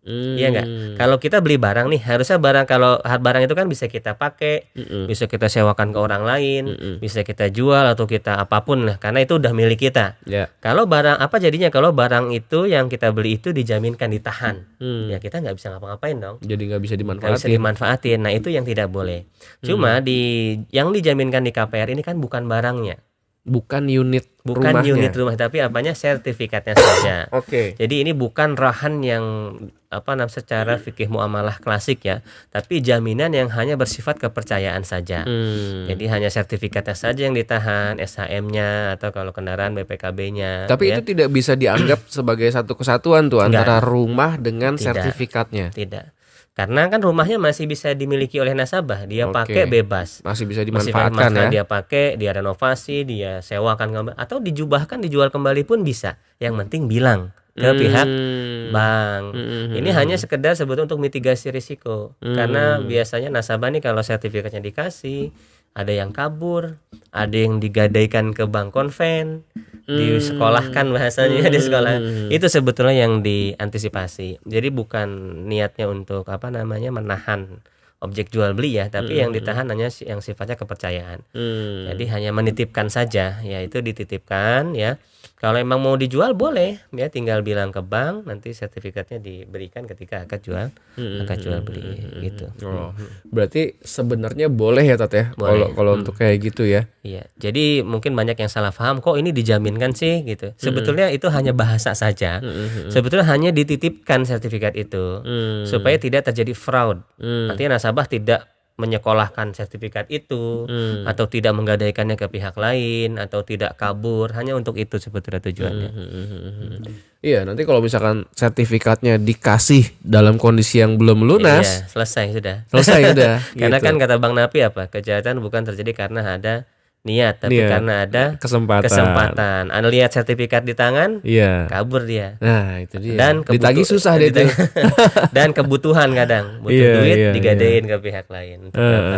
Iya enggak? Kalau kita beli barang nih, harusnya kalau barang itu kan bisa kita pakai, bisa kita sewakan ke orang lain, bisa kita jual atau kita apapun lah, karena itu udah milik kita. Ya. Kalau barang apa jadinya kalau barang itu yang kita beli itu dijaminkan ditahan, ya kita nggak bisa ngapa-ngapain dong. Jadi nggak bisa Nggak bisa dimanfaatin. dimanfaatin. Nah itu yang tidak boleh. Cuma yang dijaminkan di KPR ini kan bukan barangnya, Bukan unit bukan rumahnya. unit rumah, tapi apanya sertifikatnya saja. Oke. Jadi ini bukan rahan yang secara fikih muamalah klasik ya, tapi jaminan yang hanya bersifat kepercayaan saja. Jadi hanya sertifikatnya saja yang ditahan, SHM-nya atau kalau kendaraan BPKB-nya. Tapi ya. itu tidak bisa dianggap sebagai satu kesatuan tuh Enggak. antara rumah dengan Tidak. sertifikatnya. Tidak. Karena kan rumahnya masih bisa dimiliki oleh nasabah, dia Oke. pakai bebas. Masih bisa Masih dimanfaatkan ya. dia pakai, dia renovasi, dia sewakan kembali atau dijubahkan, dijual kembali pun bisa. Yang penting bilang ke pihak bank. Ini hanya sekedar sebetulnya untuk mitigasi risiko. Karena biasanya nasabah nih kalau sertifikatnya dikasih, ada yang kabur, ada yang digadaikan ke bank konven, disekolahkan bahasanya di sekolah. Itu sebetulnya yang diantisipasi. Jadi bukan niatnya untuk menahan objek jual beli ya, tapi yang ditahan hanya yang sifatnya kepercayaan. Jadi hanya menitipkan saja, ya itu dititipkan ya. Kalau emang mau dijual boleh, ya tinggal bilang ke bank, nanti sertifikatnya diberikan ketika akad jual beli gitu. Oh, berarti sebenarnya boleh ya Tat ya, Boleh. kalau untuk kayak gitu ya. Iya, jadi mungkin banyak yang salah paham, kok ini dijaminkan sih gitu. Sebetulnya itu hanya bahasa saja. Sebetulnya hanya dititipkan sertifikat itu supaya tidak terjadi fraud. Artinya nasabah tidak menyekolahkan sertifikat itu atau tidak menggadaikannya ke pihak lain atau tidak kabur, hanya untuk itu sebetulnya tujuannya. Iya, nanti kalau misalkan sertifikatnya dikasih dalam kondisi yang belum lunas, Iya, selesai sudah. selesai udah. Karena gitu. kan kata Bang Napi apa? Kejahatan bukan terjadi karena ada niat, tapi Niat. karena ada Kesempatan. Anda lihat sertifikat di tangan, Iya. kabur dia. Nah, itu dia. Dan ditagih susah deh itu. dan kebutuhan kadang butuh Iya, duit iya, digadein ke pihak lain. Untuk apa?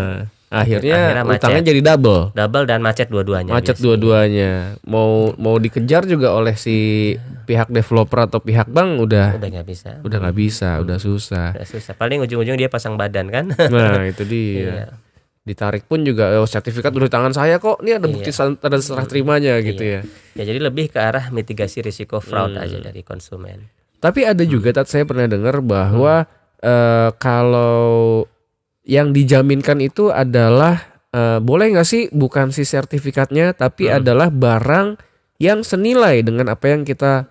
Akhirnya macet. utangnya jadi double Dan macet dua-duanya. macet biasanya. dua-duanya. Mau dikejar juga oleh si pihak developer atau pihak bank udah Udah nggak bisa. nggak bisa, udah susah. Udah susah. Paling ujung-ujung dia pasang badan kan. Nah itu dia. Iya. Ditarik pun juga sertifikat udah di tangan saya kok. Ini ada bukti tanda serah terimanya gitu ya. Ya jadi lebih ke arah mitigasi risiko fraud aja dari konsumen. Tapi ada juga saya pernah dengar bahwa kalau yang dijaminkan itu adalah boleh nggak sih bukan si sertifikatnya tapi adalah barang yang senilai dengan apa yang kita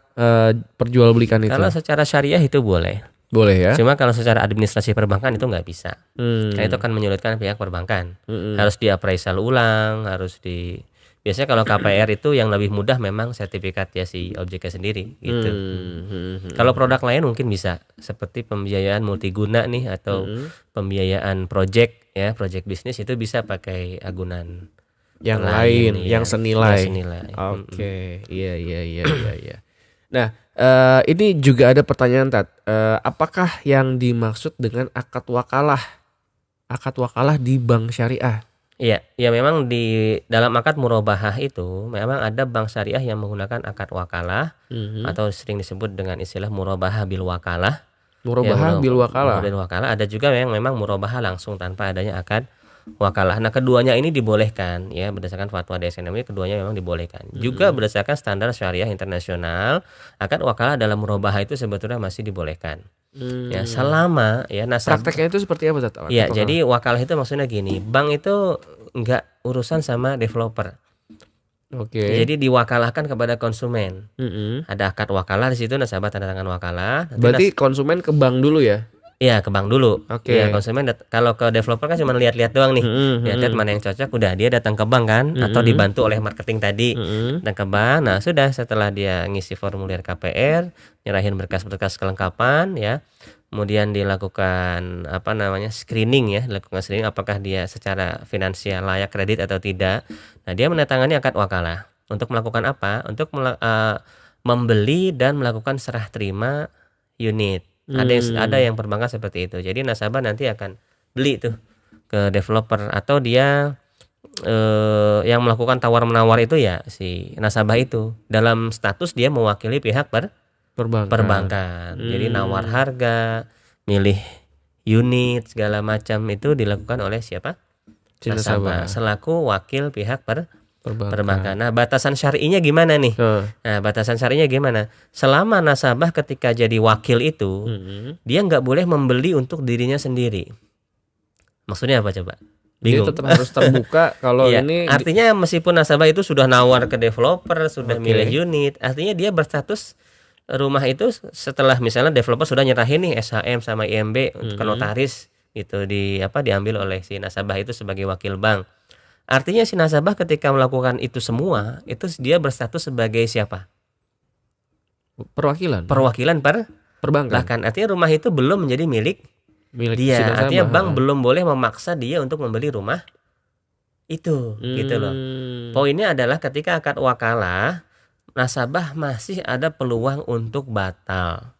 perjualbelikan itu. Kalau secara syariah itu boleh. Boleh ya. Cuma kalau secara administrasi perbankan itu nggak bisa. Karena itu akan menyulitkan pihak perbankan. Harus diappraisal ulang, biasanya kalau KPR itu yang lebih mudah memang sertifikat ya si objeknya sendiri gitu. Kalau produk lain mungkin bisa seperti pembiayaan multiguna nih atau pembiayaan project bisnis itu bisa pakai agunan yang lain ya, yang senilai. Oke. Iya. Nah, ini juga ada pertanyaan Tat. Apakah yang dimaksud dengan akad wakalah? Akad wakalah di bank syariah? Iya, ya memang di dalam akad murabahah itu memang ada bank syariah yang menggunakan akad wakalah atau sering disebut dengan istilah murabahah bil wakalah. Murabahah bil wakalah. Bil wakalah. Ada juga yang memang murabahah langsung tanpa adanya akad wakalah. Nah, keduanya ini dibolehkan ya berdasarkan fatwa DSN-MUI, keduanya memang dibolehkan. Juga berdasarkan standar syariah internasional, akad wakalah dalam murabahah itu sebetulnya masih dibolehkan. Ya, selama ya nasabah. Prakteknya itu seperti apa Tat? Ya, jadi wakalah itu maksudnya gini, bank itu enggak urusan sama developer. Oke. Jadi diwakalahkan kepada konsumen. Ada akad wakalah di situ, nasabah tanda tangan wakalah. Berarti konsumen ke bank dulu ya? Iya, ke bank dulu. Oke. Ya, konsumen kalau ke developer kan cuma lihat-lihat doang nih. Lihat-lihat mana yang cocok, udah dia datang ke bank kan atau dibantu oleh marketing tadi. Dan ke bank. Nah, sudah setelah dia ngisi formulir KPR, nyerahin berkas-berkas kelengkapan ya. Kemudian dilakukan screening ya, dilakukan apakah dia secara finansial layak kredit atau tidak. Nah, dia menandatangani akad wakalah. Untuk melakukan apa? Untuk membeli dan melakukan serah terima unit. Ada yang perbankan seperti itu. Jadi nasabah nanti akan beli tuh ke developer atau dia yang melakukan tawar menawar itu ya si nasabah itu dalam status dia mewakili pihak perbankan. Jadi nawar harga, milih unit segala macam itu dilakukan oleh siapa? Nasabah selaku wakil pihak perbankan. Nah, batasan syar'inya gimana nih? Nah, batasan syar'inya gimana? Selama nasabah ketika jadi wakil itu, dia nggak boleh membeli untuk dirinya sendiri. Maksudnya apa coba? Bingung. Dia tetap harus terbuka kalau ini. Artinya meskipun nasabah itu sudah nawar ke developer, sudah milih unit, artinya dia berstatus rumah itu setelah misalnya developer sudah nyerahin nih SHM sama IMB untuk ke notaris itu diambil oleh si nasabah itu sebagai wakil bank. Artinya si nasabah ketika melakukan itu semua, itu dia berstatus sebagai siapa? Perwakilan perbankan. Bahkan artinya rumah itu belum menjadi milik dia. Si nasabah. Artinya bank belum boleh memaksa dia untuk membeli rumah itu, gitu loh. Poinnya adalah ketika akad wakalah, nasabah masih ada peluang untuk batal.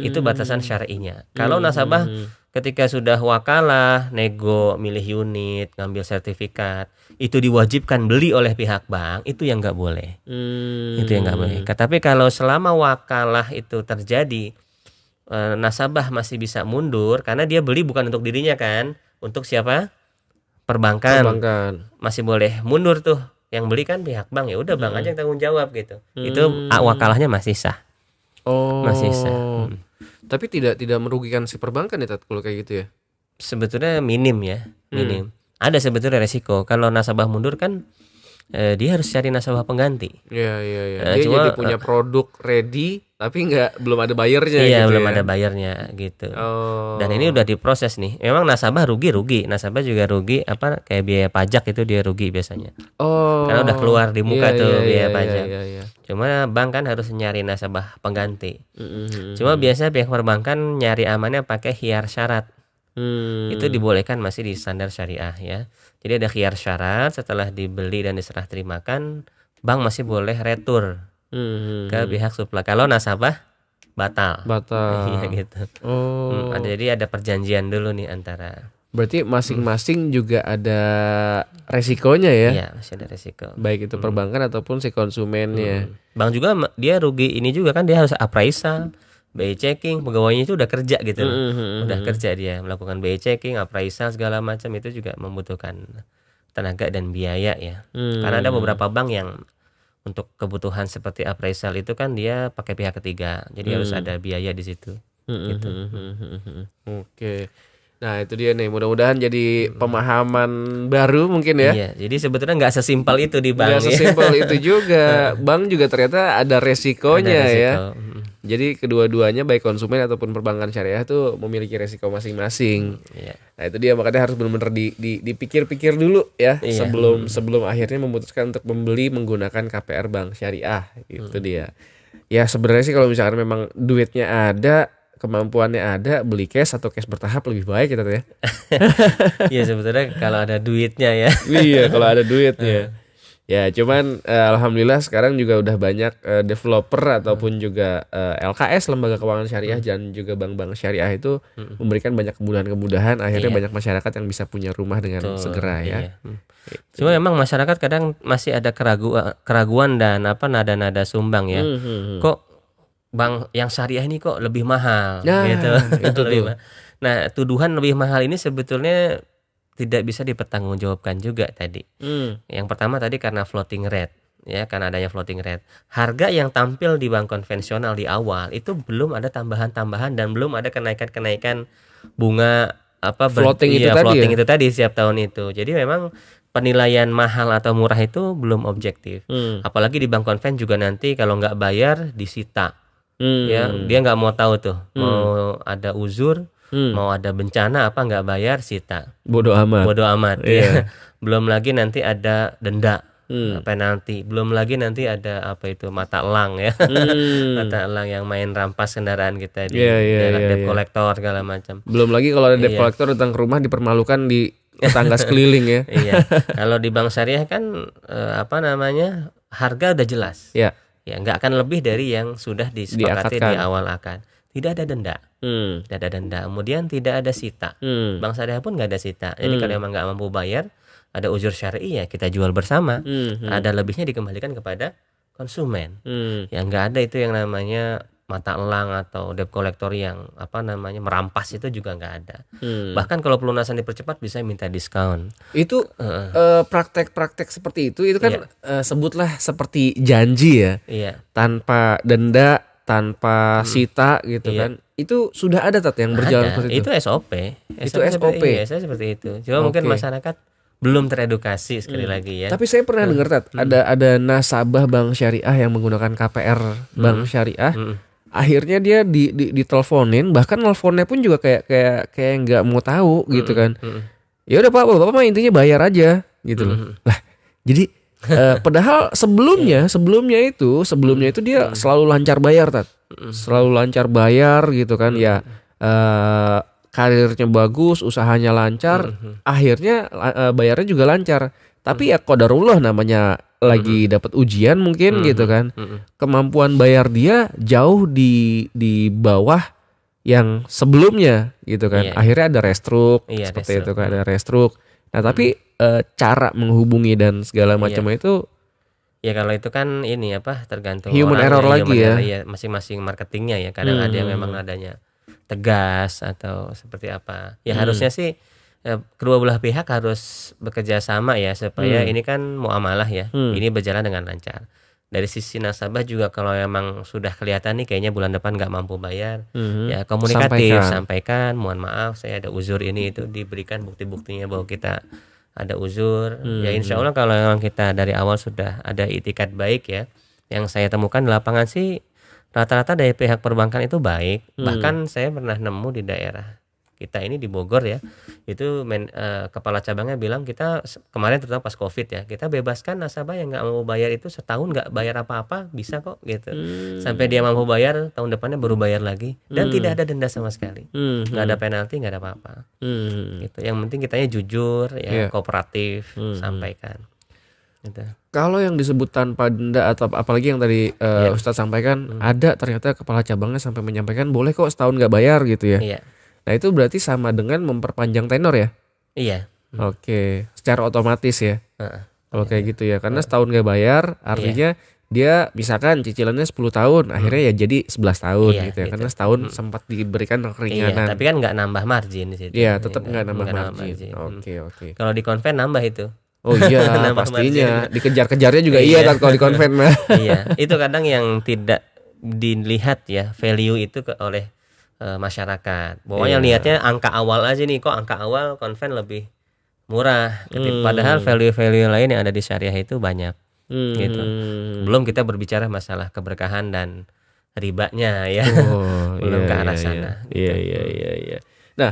Itu batasan syar'inya. Kalau nasabah ketika sudah wakalah, nego, milih unit, ngambil sertifikat, itu diwajibkan beli oleh pihak bank, itu yang nggak boleh. Itu yang nggak boleh. Tapi kalau selama wakalah itu terjadi, nasabah masih bisa mundur karena dia beli bukan untuk dirinya kan, untuk siapa? Perbankan. Masih boleh mundur tuh. Yang beli kan pihak bank, ya udah bank aja yang tanggung jawab gitu. Itu wakalahnya masih sah. Masih sah. Tapi tidak merugikan si perbankan ya kalau kayak gitu ya? Sebetulnya minim ya, minim. Ada sebetulnya resiko kalau nasabah mundur kan dia harus cari nasabah pengganti. Iya. Dia jadi punya produk ready tapi belum ada bayarnya. Iya, gitu belum ya? ada bayarnya gitu. Dan ini udah diproses nih. Memang nasabah rugi. Nasabah juga rugi kayak biaya pajak itu dia rugi biasanya. Karena udah keluar di muka biaya pajak. Iya. Cuma bank kan harus nyari nasabah pengganti. Cuma biasanya pihak perbankan nyari amannya pakai khiyar syarat. Itu dibolehkan masih di standar syariah ya. Jadi ada khiyar syarat, setelah dibeli dan diserah terimakan, bank masih boleh retur ke pihak suplai kalau nasabah batal. Iya gitu. Jadi ada perjanjian dulu nih antara Berarti masing-masing juga ada resikonya ya. Iya, masih ada resiko. Baik itu perbankan ataupun si konsumennya. Bank juga dia rugi ini juga kan, dia harus appraisal, BI checking, pegawainya itu udah kerja gitu loh. Udah kerja dia melakukan BI checking, appraisal segala macam, itu juga membutuhkan tenaga dan biaya ya. Karena ada beberapa bank yang untuk kebutuhan seperti appraisal itu kan dia pakai pihak ketiga. Jadi harus ada biaya di situ. Gitu. Oke. Nah itu dia nih, mudah-mudahan jadi pemahaman baru mungkin ya. Iya, jadi sebetulnya nggak sesimpel itu di bank. Nggak sesimpel itu juga. Bank juga ternyata ada resikonya Ada resiko. ya. Jadi kedua-duanya baik konsumen ataupun perbankan syariah itu memiliki resiko masing-masing. Iya. Nah itu dia, makanya harus benar-benar dipikir-pikir dulu ya. Iya. Sebelum akhirnya memutuskan untuk membeli menggunakan KPR bank syariah. Itu dia. Ya sebenarnya sih kalau misalkan memang duitnya ada, kemampuannya ada, beli cash atau cash bertahap lebih baik kita tuh ya. Iya sebetulnya kalau ada duitnya ya. Iya kalau ada duitnya. Ya cuman alhamdulillah sekarang juga udah banyak developer ataupun juga LKS, lembaga keuangan syariah, dan juga bank-bank syariah itu memberikan banyak kemudahan-kemudahan, akhirnya banyak masyarakat yang bisa punya rumah dengan segera ya. Iya. Cuma memang masyarakat kadang masih ada keraguan dan nada-nada sumbang ya. Kok bank yang syariah ini kok lebih mahal gitu. Itu Lebih tuh. Nah, tuduhan lebih mahal ini sebetulnya tidak bisa dipertanggungjawabkan juga tadi. Yang pertama tadi karena floating rate ya, karena adanya floating rate. Harga yang tampil di bank konvensional di awal itu belum ada tambahan-tambahan dan belum ada kenaikan-kenaikan bunga Floating itu tadi floating ya? itu tadi setiap tahun itu. Jadi memang penilaian mahal atau murah itu belum objektif. Apalagi di bank konven juga nanti kalau nggak bayar disita. Ya, dia nggak mau tahu tuh, mau ada uzur, mau ada bencana apa nggak bayar sita. Bodoh amat. Ya. Belum lagi nanti ada denda, penalti. Belum lagi nanti ada mata elang ya. Mata elang yang main rampas kendaraan kita di debt collector segala macam. Belum lagi kalau ada debt collector datang ke rumah dipermalukan di tetangga sekeliling ya. Iya. Kalau di bank syariah kan harga udah jelas. Ya. Ya, nggak akan lebih dari yang sudah disepakati di awal akad. Tidak ada denda. Tidak ada denda. Kemudian tidak ada sita. Bank syariah pun nggak ada sita. Jadi kalau emang nggak mampu bayar, ada uzur syar'i ya kita jual bersama. Ada lebihnya dikembalikan kepada konsumen. Ya nggak ada itu yang namanya mata elang atau debt collector yang merampas, itu juga nggak ada. Bahkan kalau pelunasan dipercepat bisa minta diskon. Itu praktek-praktek seperti itu kan sebutlah seperti janji ya. Iya. Tanpa denda, tanpa sita gitu kan. Itu sudah ada yang berjalan seperti itu. Itu SOP. Itu SOP. Iya, seperti itu. Cuma mungkin masyarakat belum teredukasi sekali lagi ya. Tapi saya pernah dengar ada nasabah bank syariah yang menggunakan KPR bank syariah. Akhirnya dia diteleponin, bahkan nelfonnya pun juga kayak nggak mau tahu gitu kan. Ya udah Pak, Bapak mah intinya bayar aja gitu loh. Lah, jadi padahal sebelumnya itu dia selalu lancar bayar selalu lancar bayar gitu kan. Ya karirnya bagus, usahanya lancar, akhirnya bayarnya juga lancar. Tapi ya qadarullah, namanya lagi dapat ujian mungkin gitu kan. Kemampuan bayar dia jauh di bawah yang sebelumnya gitu kan. Akhirnya ada restruk seperti itu kan, ada restruk. Nah, tapi cara menghubungi dan segala macam itu ya kalau itu kan ini tergantung human error lagi ya. Iya, masing-masing marketingnya ya. Kadang ada yang memang nadanya tegas atau seperti apa. Ya harusnya sih kedua belah pihak harus bekerja sama ya, supaya ini kan muamalah ya, ini berjalan dengan lancar. Dari sisi nasabah juga kalau memang sudah kelihatan nih kayaknya bulan depan nggak mampu bayar, ya komunikatif, sampaikan mohon maaf saya ada uzur ini, itu diberikan bukti-buktinya bahwa kita ada uzur. Ya insya Allah kalau memang kita dari awal sudah ada itikat baik ya, yang saya temukan di lapangan sih rata-rata dari pihak perbankan itu baik. Bahkan saya pernah nemu di daerah kita ini di Bogor ya, itu kepala cabangnya bilang, kita kemarin terutama pas COVID ya, kita bebaskan nasabah yang nggak mau bayar itu setahun nggak bayar apa-apa bisa kok gitu, sampai dia mampu bayar tahun depannya baru bayar lagi, dan tidak ada denda sama sekali, nggak ada penalti, nggak ada apa-apa. Gitu. Yang penting kitanya jujur ya, kooperatif, sampaikan. Gitu. Kalau yang disebut tanpa denda atau apalagi yang tadi Ustadz sampaikan, ada ternyata kepala cabangnya sampai menyampaikan boleh kok setahun nggak bayar gitu ya. Nah itu berarti sama dengan memperpanjang tenor ya? Iya. Oke, secara otomatis ya. Heeh. Kalau kayak gitu ya, karena setahun gak bayar, artinya dia misalkan cicilannya 10 tahun, akhirnya ya jadi 11 tahun Iya, gitu ya. gitu. Karena setahun sempat diberikan Iya, keringanan. tapi kan nggak nambah margin di situ. Iya, tetap nggak nambah nggak margin. Oke. Kalau di convent nambah itu. Oh iya, Nambah pastinya. margin. Dikejar-kejarnya juga iya Iya. kan kalau di konven mah. Iya, itu kadang yang tidak dilihat ya value itu oleh masyarakat. Pokoknya Iya. lihatnya angka awal aja nih, kok angka awal konven lebih murah. Padahal value-value lain yang ada di syariah itu banyak. Gitu. Belum kita berbicara masalah keberkahan dan ribanya ya. Oh, Belum iya, ke arah iya, sana. Iya, gitu. iya. Nah,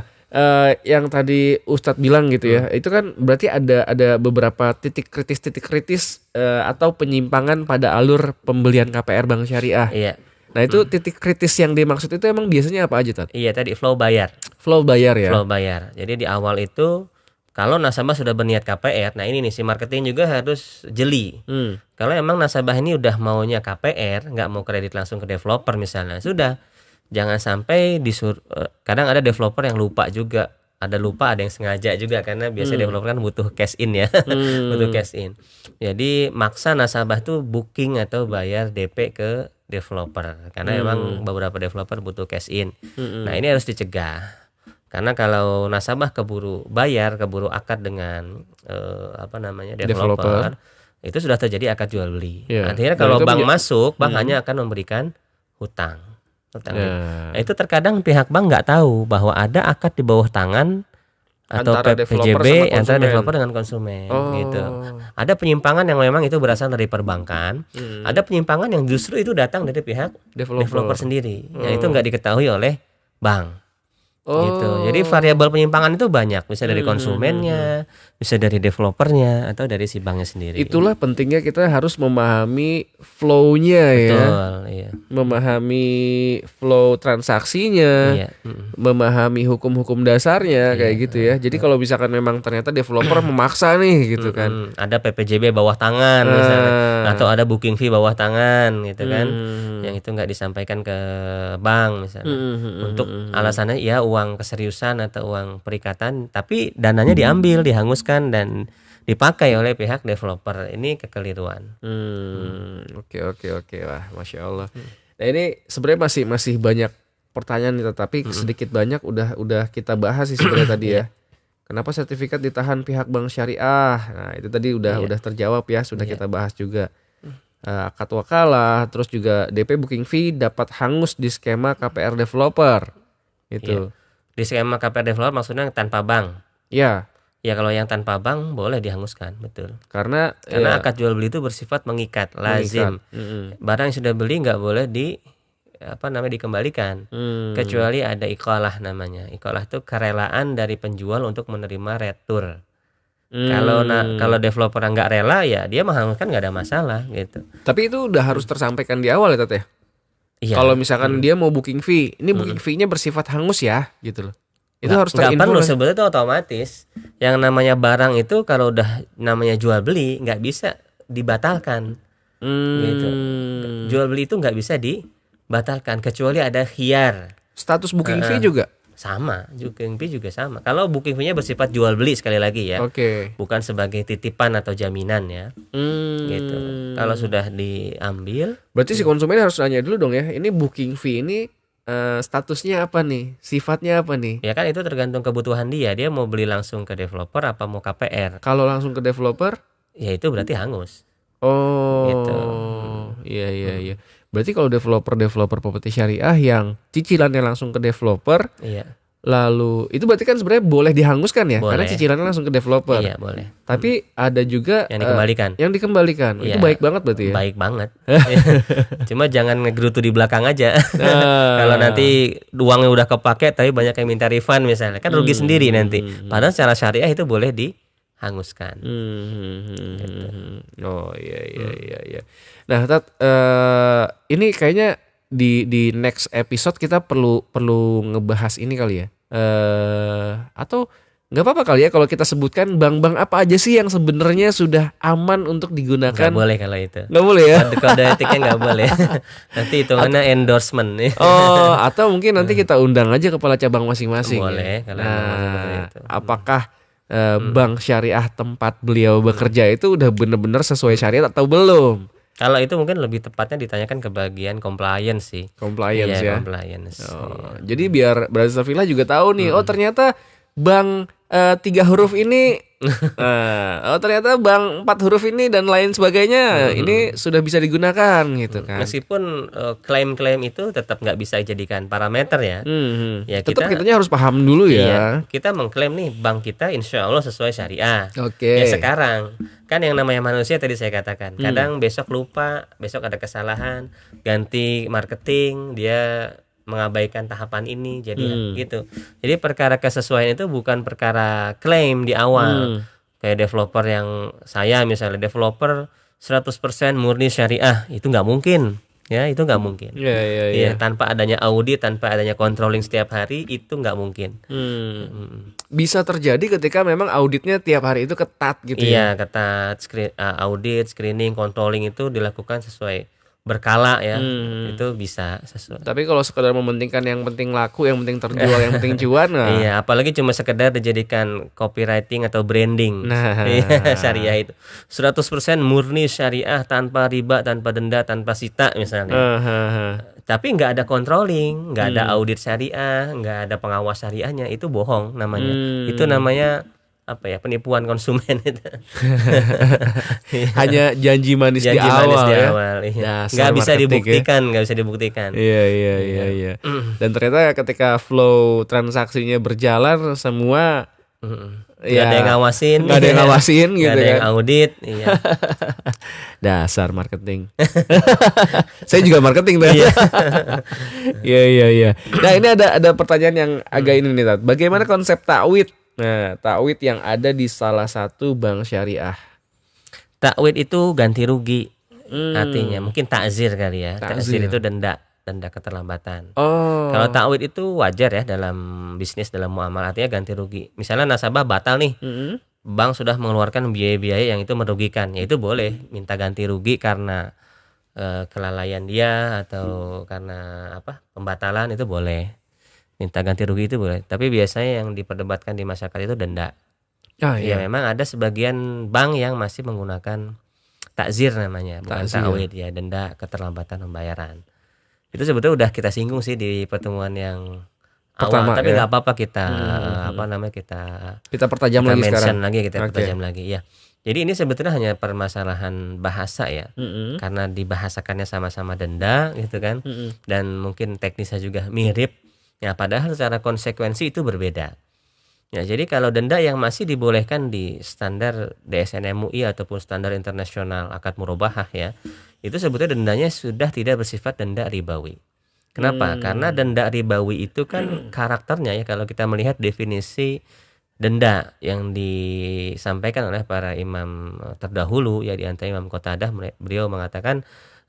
yang tadi Ustadz bilang gitu ya, itu kan berarti ada beberapa titik kritis atau penyimpangan pada alur pembelian KPR Bank Syariah. Iya. Nah, itu titik kritis yang dimaksud itu emang biasanya apa aja, Tat? Iya, tadi flow bayar. Flow bayar ya. Flow bayar. Jadi di awal itu kalau nasabah sudah berniat KPR, nah ini nih si marketing juga harus jeli. Kalau emang nasabah ini udah maunya KPR, nggak mau kredit langsung ke developer misalnya, sudah jangan sampai kadang ada developer yang lupa juga. Ada lupa, ada yang sengaja juga karena biasanya developer kan butuh cash in ya. Butuh cash in. Jadi maksa nasabah tuh booking atau bayar DP ke developer karena emang beberapa developer butuh cash in. Nah, ini harus dicegah. Karena kalau nasabah keburu bayar, keburu akad dengan developer, itu sudah terjadi akad jual beli. Ya. Artinya Dan kalau itu bank masuk, bank hanya akan memberikan hutang. Nah, itu terkadang pihak bank nggak tahu bahwa ada akad di bawah tangan atau Antara developer PJB sama antara konsumen. developer dengan konsumen Oh. gitu. Ada penyimpangan yang memang itu berasal dari perbankan. Ada penyimpangan yang justru itu datang dari pihak developer sendiri. Yang itu nggak diketahui oleh bank. Gitu. Jadi variabel penyimpangan itu banyak, bisa dari konsumennya, bisa dari developernya atau dari si banknya sendiri. Itulah pentingnya kita harus memahami flow-nya ya. Betul, iya. Memahami flow transaksinya, Iya. memahami hukum-hukum dasarnya kayak gitu ya. Jadi kalau misalkan memang ternyata developer memaksa nih gitu kan. Ada PPJB bawah tangan misalnya, atau ada booking fee bawah tangan gitu kan. Yang itu nggak disampaikan ke bank misalnya. Untuk alasannya ya uang keseriusan atau uang perikatan, tapi dananya diambil, dihanguskan dan dipakai oleh pihak developer. Ini kekeliruan. Oke. Wah, Masya Allah. Nah, ini sebenarnya masih banyak pertanyaan nih, tapi sedikit banyak udah kita bahas sih sebenarnya tadi ya. Kenapa sertifikat ditahan pihak bank syariah? Nah, itu tadi udah terjawab ya, sudah kita bahas juga. Akad wakalah, terus juga DP booking fee dapat hangus di skema KPR developer. Itu. Di skema KPR developer maksudnya tanpa bank. Ya, Ya kalau yang tanpa bank boleh dihanguskan, betul. karena Akad jual beli itu bersifat mengikat, lazim. Barang yang sudah beli nggak boleh dikembalikan. Kecuali ada iqalah namanya. Iqalah itu kerelaan dari penjual untuk menerima retur. Kalau developer nggak rela ya dia menghanguskan nggak ada masalah gitu. tapi itu udah harus tersampaikan di awal ya, Tat ya. Iya. Kalau misalkan dia mau booking fee, ini booking fee-nya bersifat hangus ya, gitu loh. Itu harus nggak terinfo. perlu, sebetulnya itu otomatis. Yang namanya barang itu kalau udah namanya jual beli nggak bisa dibatalkan. Gitu. Jual beli itu nggak bisa dibatalkan kecuali ada khiyar. Status booking fee juga. Sama, booking fee juga sama. Kalau booking fee-nya bersifat jual beli sekali lagi ya. Oke. Bukan sebagai titipan atau jaminan ya. Gitu. Kalau sudah diambil, Berarti si konsumen harus nanya dulu dong ya, ini booking fee ini statusnya apa nih? Sifatnya apa nih? ya kan itu tergantung kebutuhan dia. Dia mau beli langsung ke developer apa mau KPR. Kalau langsung ke developer, Ya itu berarti hangus. oh. Gitu. Iya. Berarti kalau developer properti syariah yang cicilannya langsung ke developer, Iya. lalu itu berarti kan sebenarnya boleh dihanguskan ya, karena Boleh. cicilannya langsung ke developer. Iya, boleh. Tapi ada juga Yang dikembalikan. yang dikembalikan. Itu Iya. baik banget berarti ya. Baik banget. Cuma jangan ngegerutu di belakang aja. Nah. Kalau nanti uangnya udah kepake tapi banyak yang minta refund misalnya, kan rugi sendiri nanti. Padahal secara syariah itu boleh dihanguskan. Oh iya. Nah, Tat, ini kayaknya di next episode kita perlu ngebahas ini kali ya. Atau nggak apa-apa kali ya kalau kita sebutkan bank-bank apa aja sih yang sebenarnya sudah aman untuk digunakan? Nggak boleh kalau itu. Nggak boleh ya? Kode etiknya nggak boleh. Nanti hitungannya endorsement nih. Oh, atau mungkin nanti kita undang aja kepala cabang masing-masing. Boleh, ya. kalau memang seperti Nah, itu. apakah bank syariah tempat beliau bekerja itu udah bener-bener sesuai syariat atau belum? Kalau itu mungkin lebih tepatnya ditanyakan ke bagian compliance sih. Compliance Iya, ya. compliance. Oh, jadi biar Brother Safila juga tahu nih, oh ternyata bank 3 huruf ini, oh ternyata bank 4 huruf ini dan lain sebagainya, ini sudah bisa digunakan gitu kan. Meskipun klaim-klaim itu tetap nggak bisa dijadikan parameter ya. Ya Tetap kita kitanya harus paham dulu ya. Iya, kita mengklaim nih bank kita insya Allah sesuai syariah. Oke. Ya sekarang kan yang namanya manusia tadi saya katakan, kadang besok lupa, besok ada kesalahan, ganti marketing, dia mengabaikan tahapan ini, jadi gitu. Jadi perkara kesesuaian itu bukan perkara klaim di awal. Kayak developer yang saya misalnya developer 100% murni syariah, itu nggak mungkin. Ya, itu nggak mungkin. Iya. Tanpa adanya audit, tanpa adanya controlling setiap hari, itu nggak mungkin. Bisa terjadi ketika memang auditnya tiap hari itu ketat gitu ya. Iya, ketat audit, screening, controlling itu dilakukan sesuai berkala ya. Itu bisa sesuai. Tapi kalau sekedar mementingkan yang penting laku, yang penting terjual, yang penting cuan, nah. Iya, apalagi cuma sekedar dijadikan copywriting atau branding. Nah. Iya, syariah itu 100% murni syariah, tanpa riba, tanpa denda, tanpa sita misalnya. Tapi nggak ada controlling, nggak ada audit syariah, nggak ada pengawas syariahnya, itu bohong namanya. Itu namanya apa ya, penipuan konsumen itu. Hanya janji manis di Janji awal manis di ya. awal, iya. Dasar Nggak bisa marketing dibuktikan, nggak bisa dibuktikan. Iya. Dan ternyata ketika flow transaksinya berjalan semua Nggak ada yang ngawasin, nggak ada yang ngawasin nggak gitu ada yang kan. audit, iya. Dasar marketing. Saya juga marketing tuh. Iya. Nah, ini ada pertanyaan yang agak ini nih, Tat. Bagaimana konsep takwid? Nah, takwid yang ada di salah satu bank syariah. Takwid itu ganti rugi. Artinya mungkin takzir kali ya. Takzir. Takzir itu denda keterlambatan. Oh. Kalau takwid itu wajar ya dalam bisnis, dalam muamalah, artinya ganti rugi. Misalnya nasabah batal nih. Bank sudah mengeluarkan biaya-biaya yang itu merugikan. Ya itu boleh minta ganti rugi karena kelalaian dia atau karena pembatalan, itu boleh. Minta ganti rugi itu boleh. Tapi biasanya yang diperdebatkan di masyarakat itu denda. Ah, Ya iya. memang ada sebagian bank yang masih menggunakan takzir namanya, bukan Takzir. takwid ya, denda keterlambatan pembayaran. Itu sebetulnya udah kita singgung sih di pertemuan yang Pertama, awal, tapi ya. nggak apa-apa kita Kita pertajam kita lagi mention sekarang. lagi, kita Oke. pertajam lagi ya. Jadi ini sebetulnya hanya permasalahan bahasa ya, karena dibahasakannya sama-sama denda gitu kan, dan mungkin teknisnya juga mirip. Ya padahal secara konsekuensi itu berbeda. Ya jadi kalau denda yang masih dibolehkan di standar DSN MUI ataupun standar internasional akad murabahah ya, itu sebetulnya dendanya sudah tidak bersifat denda ribawi. Kenapa? Karena denda ribawi itu kan karakternya ya, kalau kita melihat definisi denda yang disampaikan oleh para imam terdahulu ya, di antara Imam Qatadah, beliau mengatakan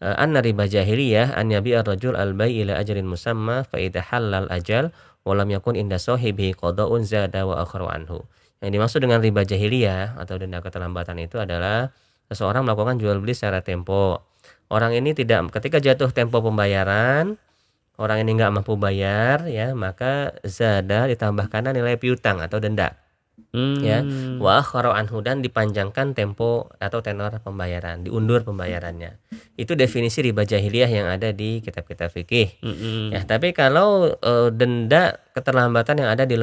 anna riba jahiliyah an yabi'a rajul al-bai' ila ajalin musamma fa idza halal ajal wa lam yakun inda sahibihi qada'un zada wa akhru anhu. Yang dimaksud dengan riba jahiliyah atau denda keterlambatan itu adalah seseorang melakukan jual beli secara tempo. Orang ini tidak, ketika jatuh tempo pembayaran, orang ini nggak mampu bayar ya, maka zada ditambahkan nilai piutang atau denda. Ya, wa akhru anhu, dan dipanjangkan tempo atau tenor pembayaran, diundur pembayarannya. Itu definisi riba jahiliyah yang ada di kitab-kitab fikih. Ya, tapi kalau denda keterlambatan yang ada di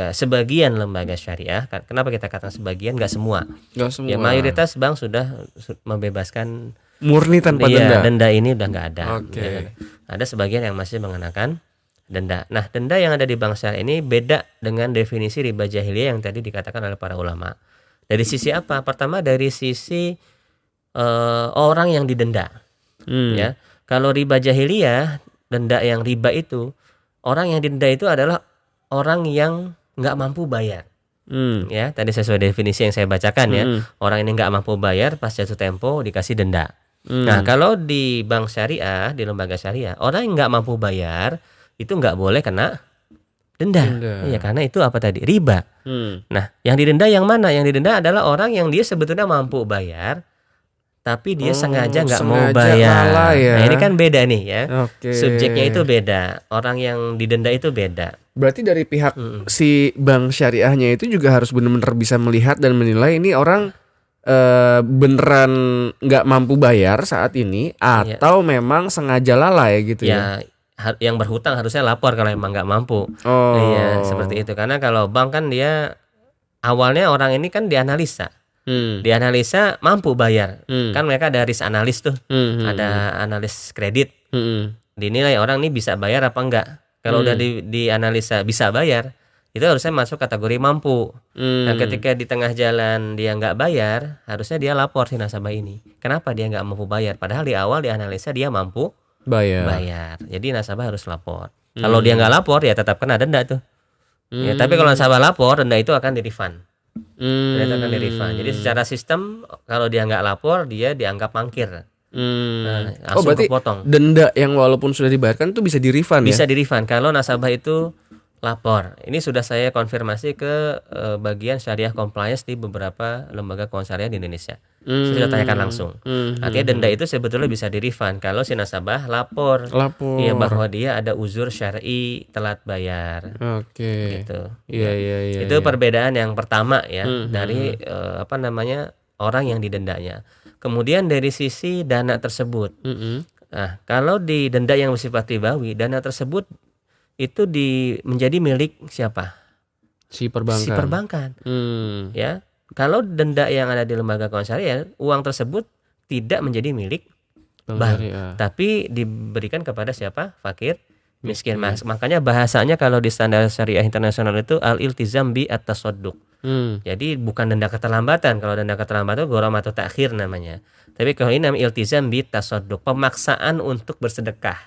sebagian lembaga syariah, kenapa kita katakan sebagian, nggak semua. Nggak semua. Ya, mayoritas bank sudah membebaskan Murni tanpa denda. denda ini udah nggak ada. Oke. Ya, ada sebagian yang masih mengenakan denda. Nah, denda yang ada di bank syariah ini beda dengan definisi riba jahiliyah yang tadi dikatakan oleh para ulama. Dari sisi apa? Pertama dari sisi orang yang didenda. Ya, kalau riba jahiliyah, denda yang riba itu, orang yang didenda itu adalah orang yang nggak mampu bayar. Ya, tadi sesuai definisi yang saya bacakan ya. Orang ini nggak mampu bayar, pas jatuh tempo dikasih denda. Nah, kalau di bank syariah, di lembaga syariah, orang yang nggak mampu bayar itu nggak boleh kena denda. Ya, karena itu apa tadi? Riba. Nah, yang didenda yang mana? Yang didenda adalah orang yang dia sebetulnya mampu bayar, tapi dia sengaja nggak mau sengaja bayar. lalai ya. Nah ini kan beda nih ya. Oke. Subjeknya itu beda, orang yang didenda itu beda. Berarti dari pihak si bank syariahnya itu juga harus benar-benar bisa melihat dan menilai ini orang beneran nggak mampu bayar saat ini atau memang sengaja lalai gitu ya. Yang berhutang harusnya lapor kalau emang nggak mampu. Oh. Iya, seperti itu. Karena kalau bank kan dia awalnya orang ini kan dianalisa. Dianalisa mampu bayar. Kan mereka ada risk analis tuh. Ada analis kredit. Dinilai orang ini bisa bayar apa enggak. Kalau udah dianalisa bisa bayar, itu harusnya masuk kategori mampu. Nah, ketika di tengah jalan dia nggak bayar, harusnya dia lapor si nasabah ini. Kenapa dia nggak mampu bayar? Padahal di awal dianalisa dia mampu bayar. Jadi nasabah harus lapor. Kalau dia nggak lapor ya tetap kena denda tuh. Ya, tapi kalau nasabah lapor, denda itu akan di-refund. Jadi secara sistem kalau dia nggak lapor dia dianggap mangkir. Langsung berarti kepotong. denda yang walaupun sudah dibayarkan itu bisa di-refund ya? Bisa di-refund kalau nasabah itu lapor. Ini sudah saya konfirmasi ke bagian syariah compliance di beberapa lembaga keuangan syariah di Indonesia. Saya sudah tanyakan langsung. Artinya denda itu sebetulnya bisa di-refund kalau si nasabah lapor. Iya, bahwa dia ada uzur syar'i telat bayar. Oke. Gitu. Iya. Itu perbedaan yang pertama ya dari orang yang didendanya. Kemudian dari sisi dana tersebut. Nah, kalau di denda yang bersifat ribawi, dana tersebut itu menjadi milik siapa? Si perbankan. Si perbankan. Ya. Kalau denda yang ada di lembaga keuangan syariah, uang tersebut tidak menjadi milik bank, tapi diberikan kepada siapa? Fakir miskin. Makanya bahasanya kalau di standar syariah internasional itu al-iltizam bi at-tasadduq. Jadi bukan denda keterlambatan. Kalau denda keterlambatan gharamatu ta'khir namanya. Tapi kalau ini namanya iltizam bi tasadduq, pemaksaan untuk bersedekah.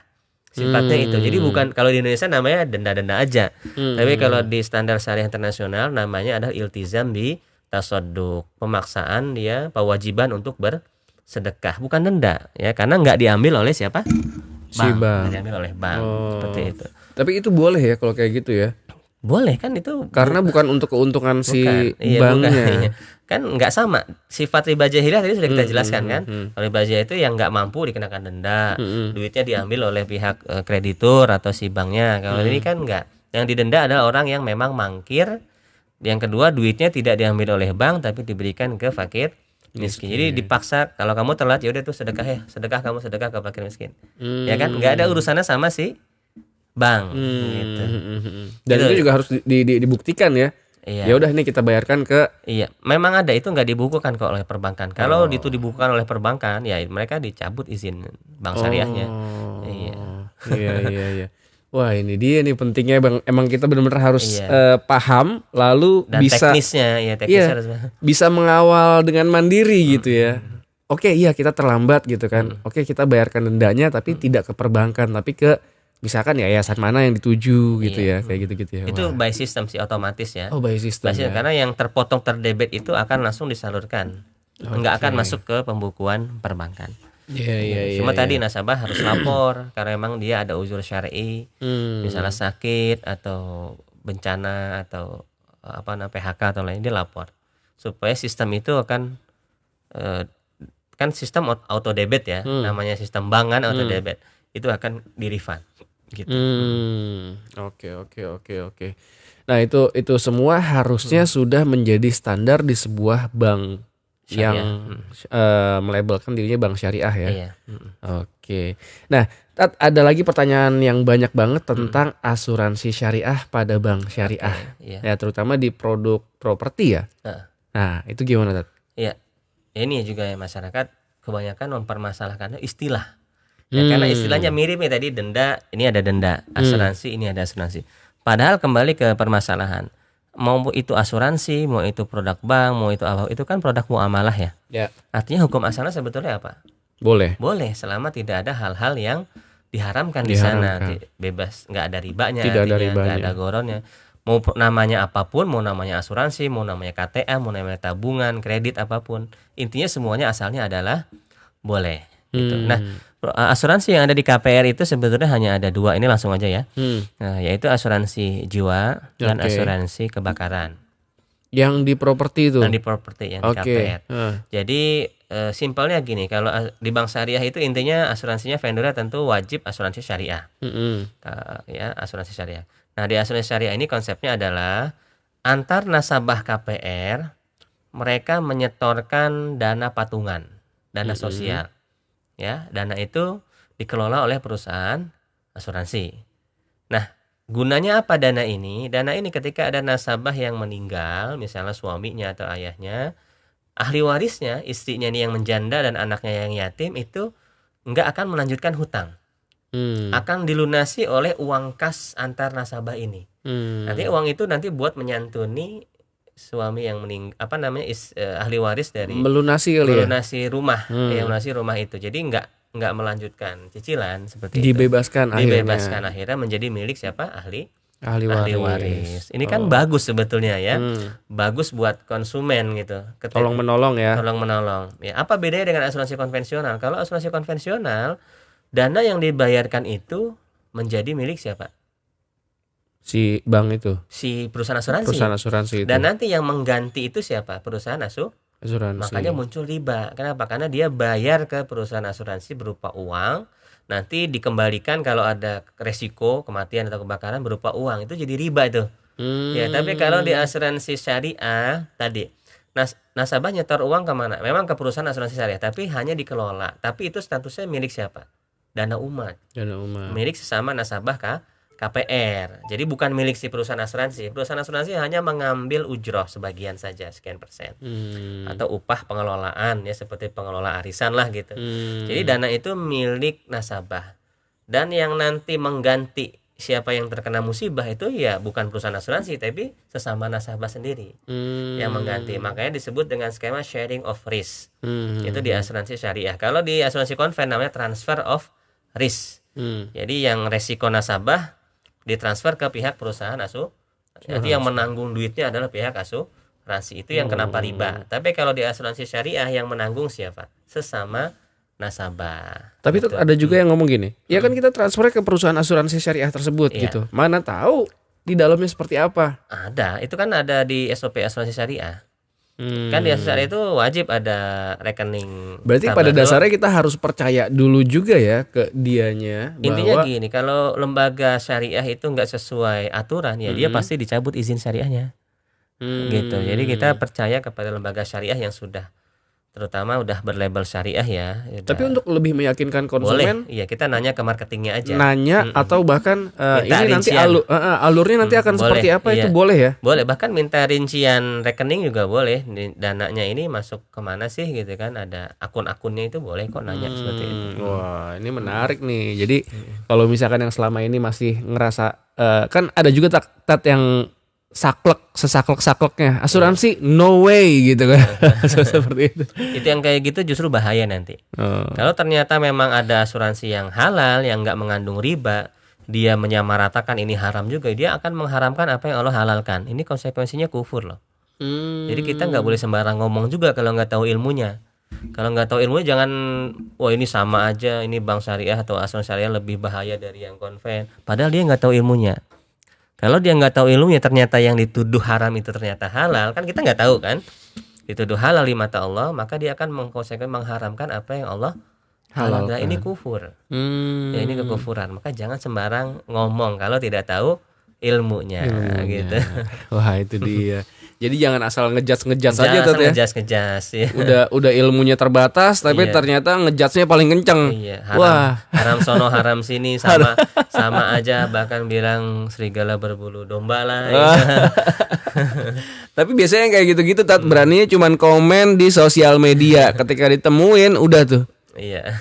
Sifatnya itu. Jadi bukan, kalau di Indonesia namanya denda-denda aja. Tapi kalau di standar syariah internasional namanya adalah iltizam bi tasadduq, pemaksaan dia kewajiban untuk bersedekah, bukan denda ya, karena nggak diambil oleh siapa? Bank. Nggak diambil oleh bank. Seperti itu. Tapi itu boleh ya kalau kayak gitu ya? Boleh kan itu, karena bukan untuk keuntungan si banknya. Kan nggak sama. Sifat riba jahiliyah tadi sudah kita jelaskan kan. Kalau riba jahiliyah itu yang nggak mampu dikenakan denda, duitnya diambil oleh pihak kreditur atau si banknya. Kalau ini kan nggak. Yang didenda adalah orang yang memang mangkir. Yang kedua, duitnya tidak diambil oleh bank tapi diberikan ke fakir miskin. Jadi dipaksa, kalau kamu telat ya udah tuh sedekah ya, kamu sedekah ke fakir miskin. Ya kan, nggak ada urusannya sama si bank gitu. Dan itu juga harus dibuktikan ya. Iya. Ya udah ini kita bayarkan ke. Iya, memang ada itu nggak dibukukan kok oleh perbankan. Kalau itu dibukukan oleh perbankan, ya mereka dicabut izin bank syariahnya. Iya. Wah, ini dia nih pentingnya Bang. Emang kita benar-benar harus paham, lalu dan bisa teknisnya harus bisa mengawal dengan mandiri gitu ya. Oke, iya kita terlambat gitu kan. Oke, kita bayarkan dendanya tapi tidak ke perbankan, tapi ke misalkan yayasan mana yang dituju gitu ya, kayak gitu-gitu ya. Itu by system sih, otomatis ya. Oh, by system. Ya. Karena yang terpotong terdebet itu akan langsung disalurkan. Enggak akan masuk ke pembukuan perbankan. Iya. Cuma tadi nasabah harus lapor karena memang dia ada uzur syar'i, misalnya sakit atau bencana atau PHK atau lain, dia lapor supaya sistem itu akan kan sistem auto debit ya, namanya sistem bank kan auto debit, itu akan di refund gitu. Oke. Nah itu semua harusnya sudah menjadi standar di sebuah bank syariah, yang melabelkan dirinya bank syariah ya. Iya. Oke. Nah, ada lagi pertanyaan yang banyak banget tentang asuransi syariah pada bank syariah. Ya, terutama di produk properti ya. Nah, itu gimana, Tat? Iya. Ini juga ya, masyarakat kebanyakan mempermasalahkannya istilah. Ya, karena istilahnya mirip nih, tadi denda, ini ada denda, asuransi ini ada asuransi. Padahal kembali ke permasalahan. Mau itu asuransi, mau itu produk bank, mau itu apa, itu kan produk muamalah ya. Artinya hukum asalnya sebetulnya apa? Boleh selama tidak ada hal-hal yang diharamkan di sana, bebas, nggak ada ribanya, nggak ada goronnya. Mau namanya apapun, mau namanya asuransi, mau namanya KTA, mau namanya tabungan, kredit apapun, intinya semuanya asalnya adalah boleh. Gitu. Nah, asuransi yang ada di KPR itu sebetulnya hanya ada dua, ini langsung aja ya. Nah, yaitu asuransi jiwa dan asuransi kebakaran. Yang di properti itu. Yang di properti, yang di KPR. Jadi simpelnya gini, kalau di bank syariah itu intinya asuransinya vendornya tentu wajib asuransi syariah. Ya, asuransi syariah. Nah, di asuransi syariah ini konsepnya adalah antar nasabah KPR mereka menyetorkan dana patungan, dana sosial. Ya, dana itu dikelola oleh perusahaan asuransi. Nah, gunanya apa dana ini? Dana ini ketika ada nasabah yang meninggal, misalnya suaminya atau ayahnya, ahli warisnya, istrinya ini yang menjanda dan anaknya yang yatim itu enggak akan melanjutkan hutang. Akan dilunasi oleh uang kas antar nasabah ini. Nanti uang itu nanti buat menyantuni suami yang ahli waris dari melunasi rumah, melunasi rumah itu. Jadi enggak melanjutkan cicilan seperti dibebaskan itu. Dibebaskan akhirnya menjadi milik siapa? Ahli waris. Ini kan bagus sebetulnya ya. Bagus buat konsumen gitu. Tolong menolong ya. Tolong menolong. Ya, apa bedanya dengan asuransi konvensional? Kalau asuransi konvensional, dana yang dibayarkan itu menjadi milik siapa? Si bank itu. Si perusahaan asuransi. Perusahaan asuransi itu. Dan nanti yang mengganti itu siapa? Perusahaan asuransi. Makanya muncul riba. Kenapa? Karena dia bayar ke perusahaan asuransi berupa uang. Nanti dikembalikan kalau ada resiko kematian atau kebakaran berupa uang, itu jadi riba itu. Ya, tapi kalau di asuransi syariah tadi nasabah nyetor uang kemana? Memang ke perusahaan asuransi syariah, tapi hanya dikelola. Tapi itu statusnya milik siapa? Dana umat. Milik sesama nasabah KPR. Jadi bukan milik si perusahaan asuransi. Perusahaan asuransi hanya mengambil ujroh sebagian saja, sekian persen. Atau upah pengelolaan ya, seperti pengelola arisan lah gitu. Jadi dana itu milik nasabah. Dan yang nanti mengganti siapa yang terkena musibah itu ya bukan perusahaan asuransi, tapi sesama nasabah sendiri yang mengganti. Makanya disebut dengan skema sharing of risk. Itu di asuransi syariah. Kalau di asuransi konven namanya transfer of risk. Jadi yang resiko nasabah ditransfer ke pihak perusahaan Nanti yang menanggung duitnya adalah pihak asuransi. Itu yang kenapa riba. Tapi kalau di asuransi syariah yang menanggung siapa? Sesama nasabah. Tapi itu ada juga yang ngomong gini, ya kan kita transfer ke perusahaan asuransi syariah tersebut gitu. Mana tahu di dalamnya seperti apa? Ada, itu kan ada di SOP asuransi syariah. Kan di asuransi syariah itu wajib ada rekening. Berarti pada dasarnya kita harus percaya dulu juga ya ke dianya. Intinya gini, kalau lembaga syariah itu nggak sesuai aturan ya dia pasti dicabut izin syariahnya. Gitu. Jadi kita percaya kepada lembaga syariah yang sudah terutama udah berlabel syariah ya. Tapi untuk lebih meyakinkan konsumen, boleh. Iya, kita nanya ke marketingnya aja. Nanya atau bahkan ini nanti alurnya nanti akan boleh, seperti apa, iya. itu boleh ya? Boleh, bahkan minta rincian rekening juga boleh. Dananya ini masuk kemana sih gitu kan? Ada akun-akunnya itu boleh kok nanya seperti itu. Wah, ini menarik nih. Jadi kalau misalkan yang selama ini masih ngerasa kan ada juga tat yang sesaklek-sakleknya asuransi no way gitu kan. Seperti itu. Itu yang kayak gitu justru bahaya nanti. Kalau ternyata memang ada asuransi yang halal yang nggak mengandung riba, dia menyamaratakan ini haram juga, dia akan mengharamkan apa yang Allah halalkan. Ini konsekuensinya kufur loh. Jadi kita nggak boleh sembarang ngomong juga kalau nggak tahu ilmunya. Kalau nggak tahu ilmunya jangan wah ini sama aja, ini bank syariah atau asuransi syariah lebih bahaya dari yang konven. Padahal dia nggak tahu ilmunya. Kalau dia nggak tahu ilmunya, ternyata yang dituduh haram itu ternyata halal, kan kita nggak tahu kan? Dituduh halal di mata Allah, maka dia akan mengharamkan apa yang Allah halalkan. Ini kufur. Ya, ini kekufuran. Maka jangan sembarang ngomong kalau tidak tahu ilmunya. Gitu. Wah, itu dia. Jadi jangan asal ngejudge aja tuh ya. Ngejudge ya. Udah ilmunya terbatas tapi ternyata ngejudge-nya paling kenceng. Iya, haram sono haram sini sama aja, bahkan bilang serigala berbulu domba lah. Tapi biasanya kayak gitu-gitu beraninya cuman komen di sosial media. Ketika ditemuin udah tuh. Iya.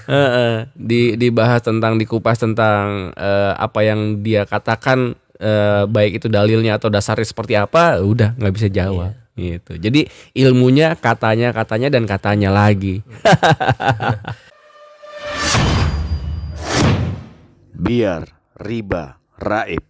Dibahas dikupas tentang apa yang dia katakan, baik itu dalilnya atau dasarnya seperti apa, udah nggak bisa jawab. Gitu. Jadi ilmunya katanya dan katanya lagi. Biar riba raib.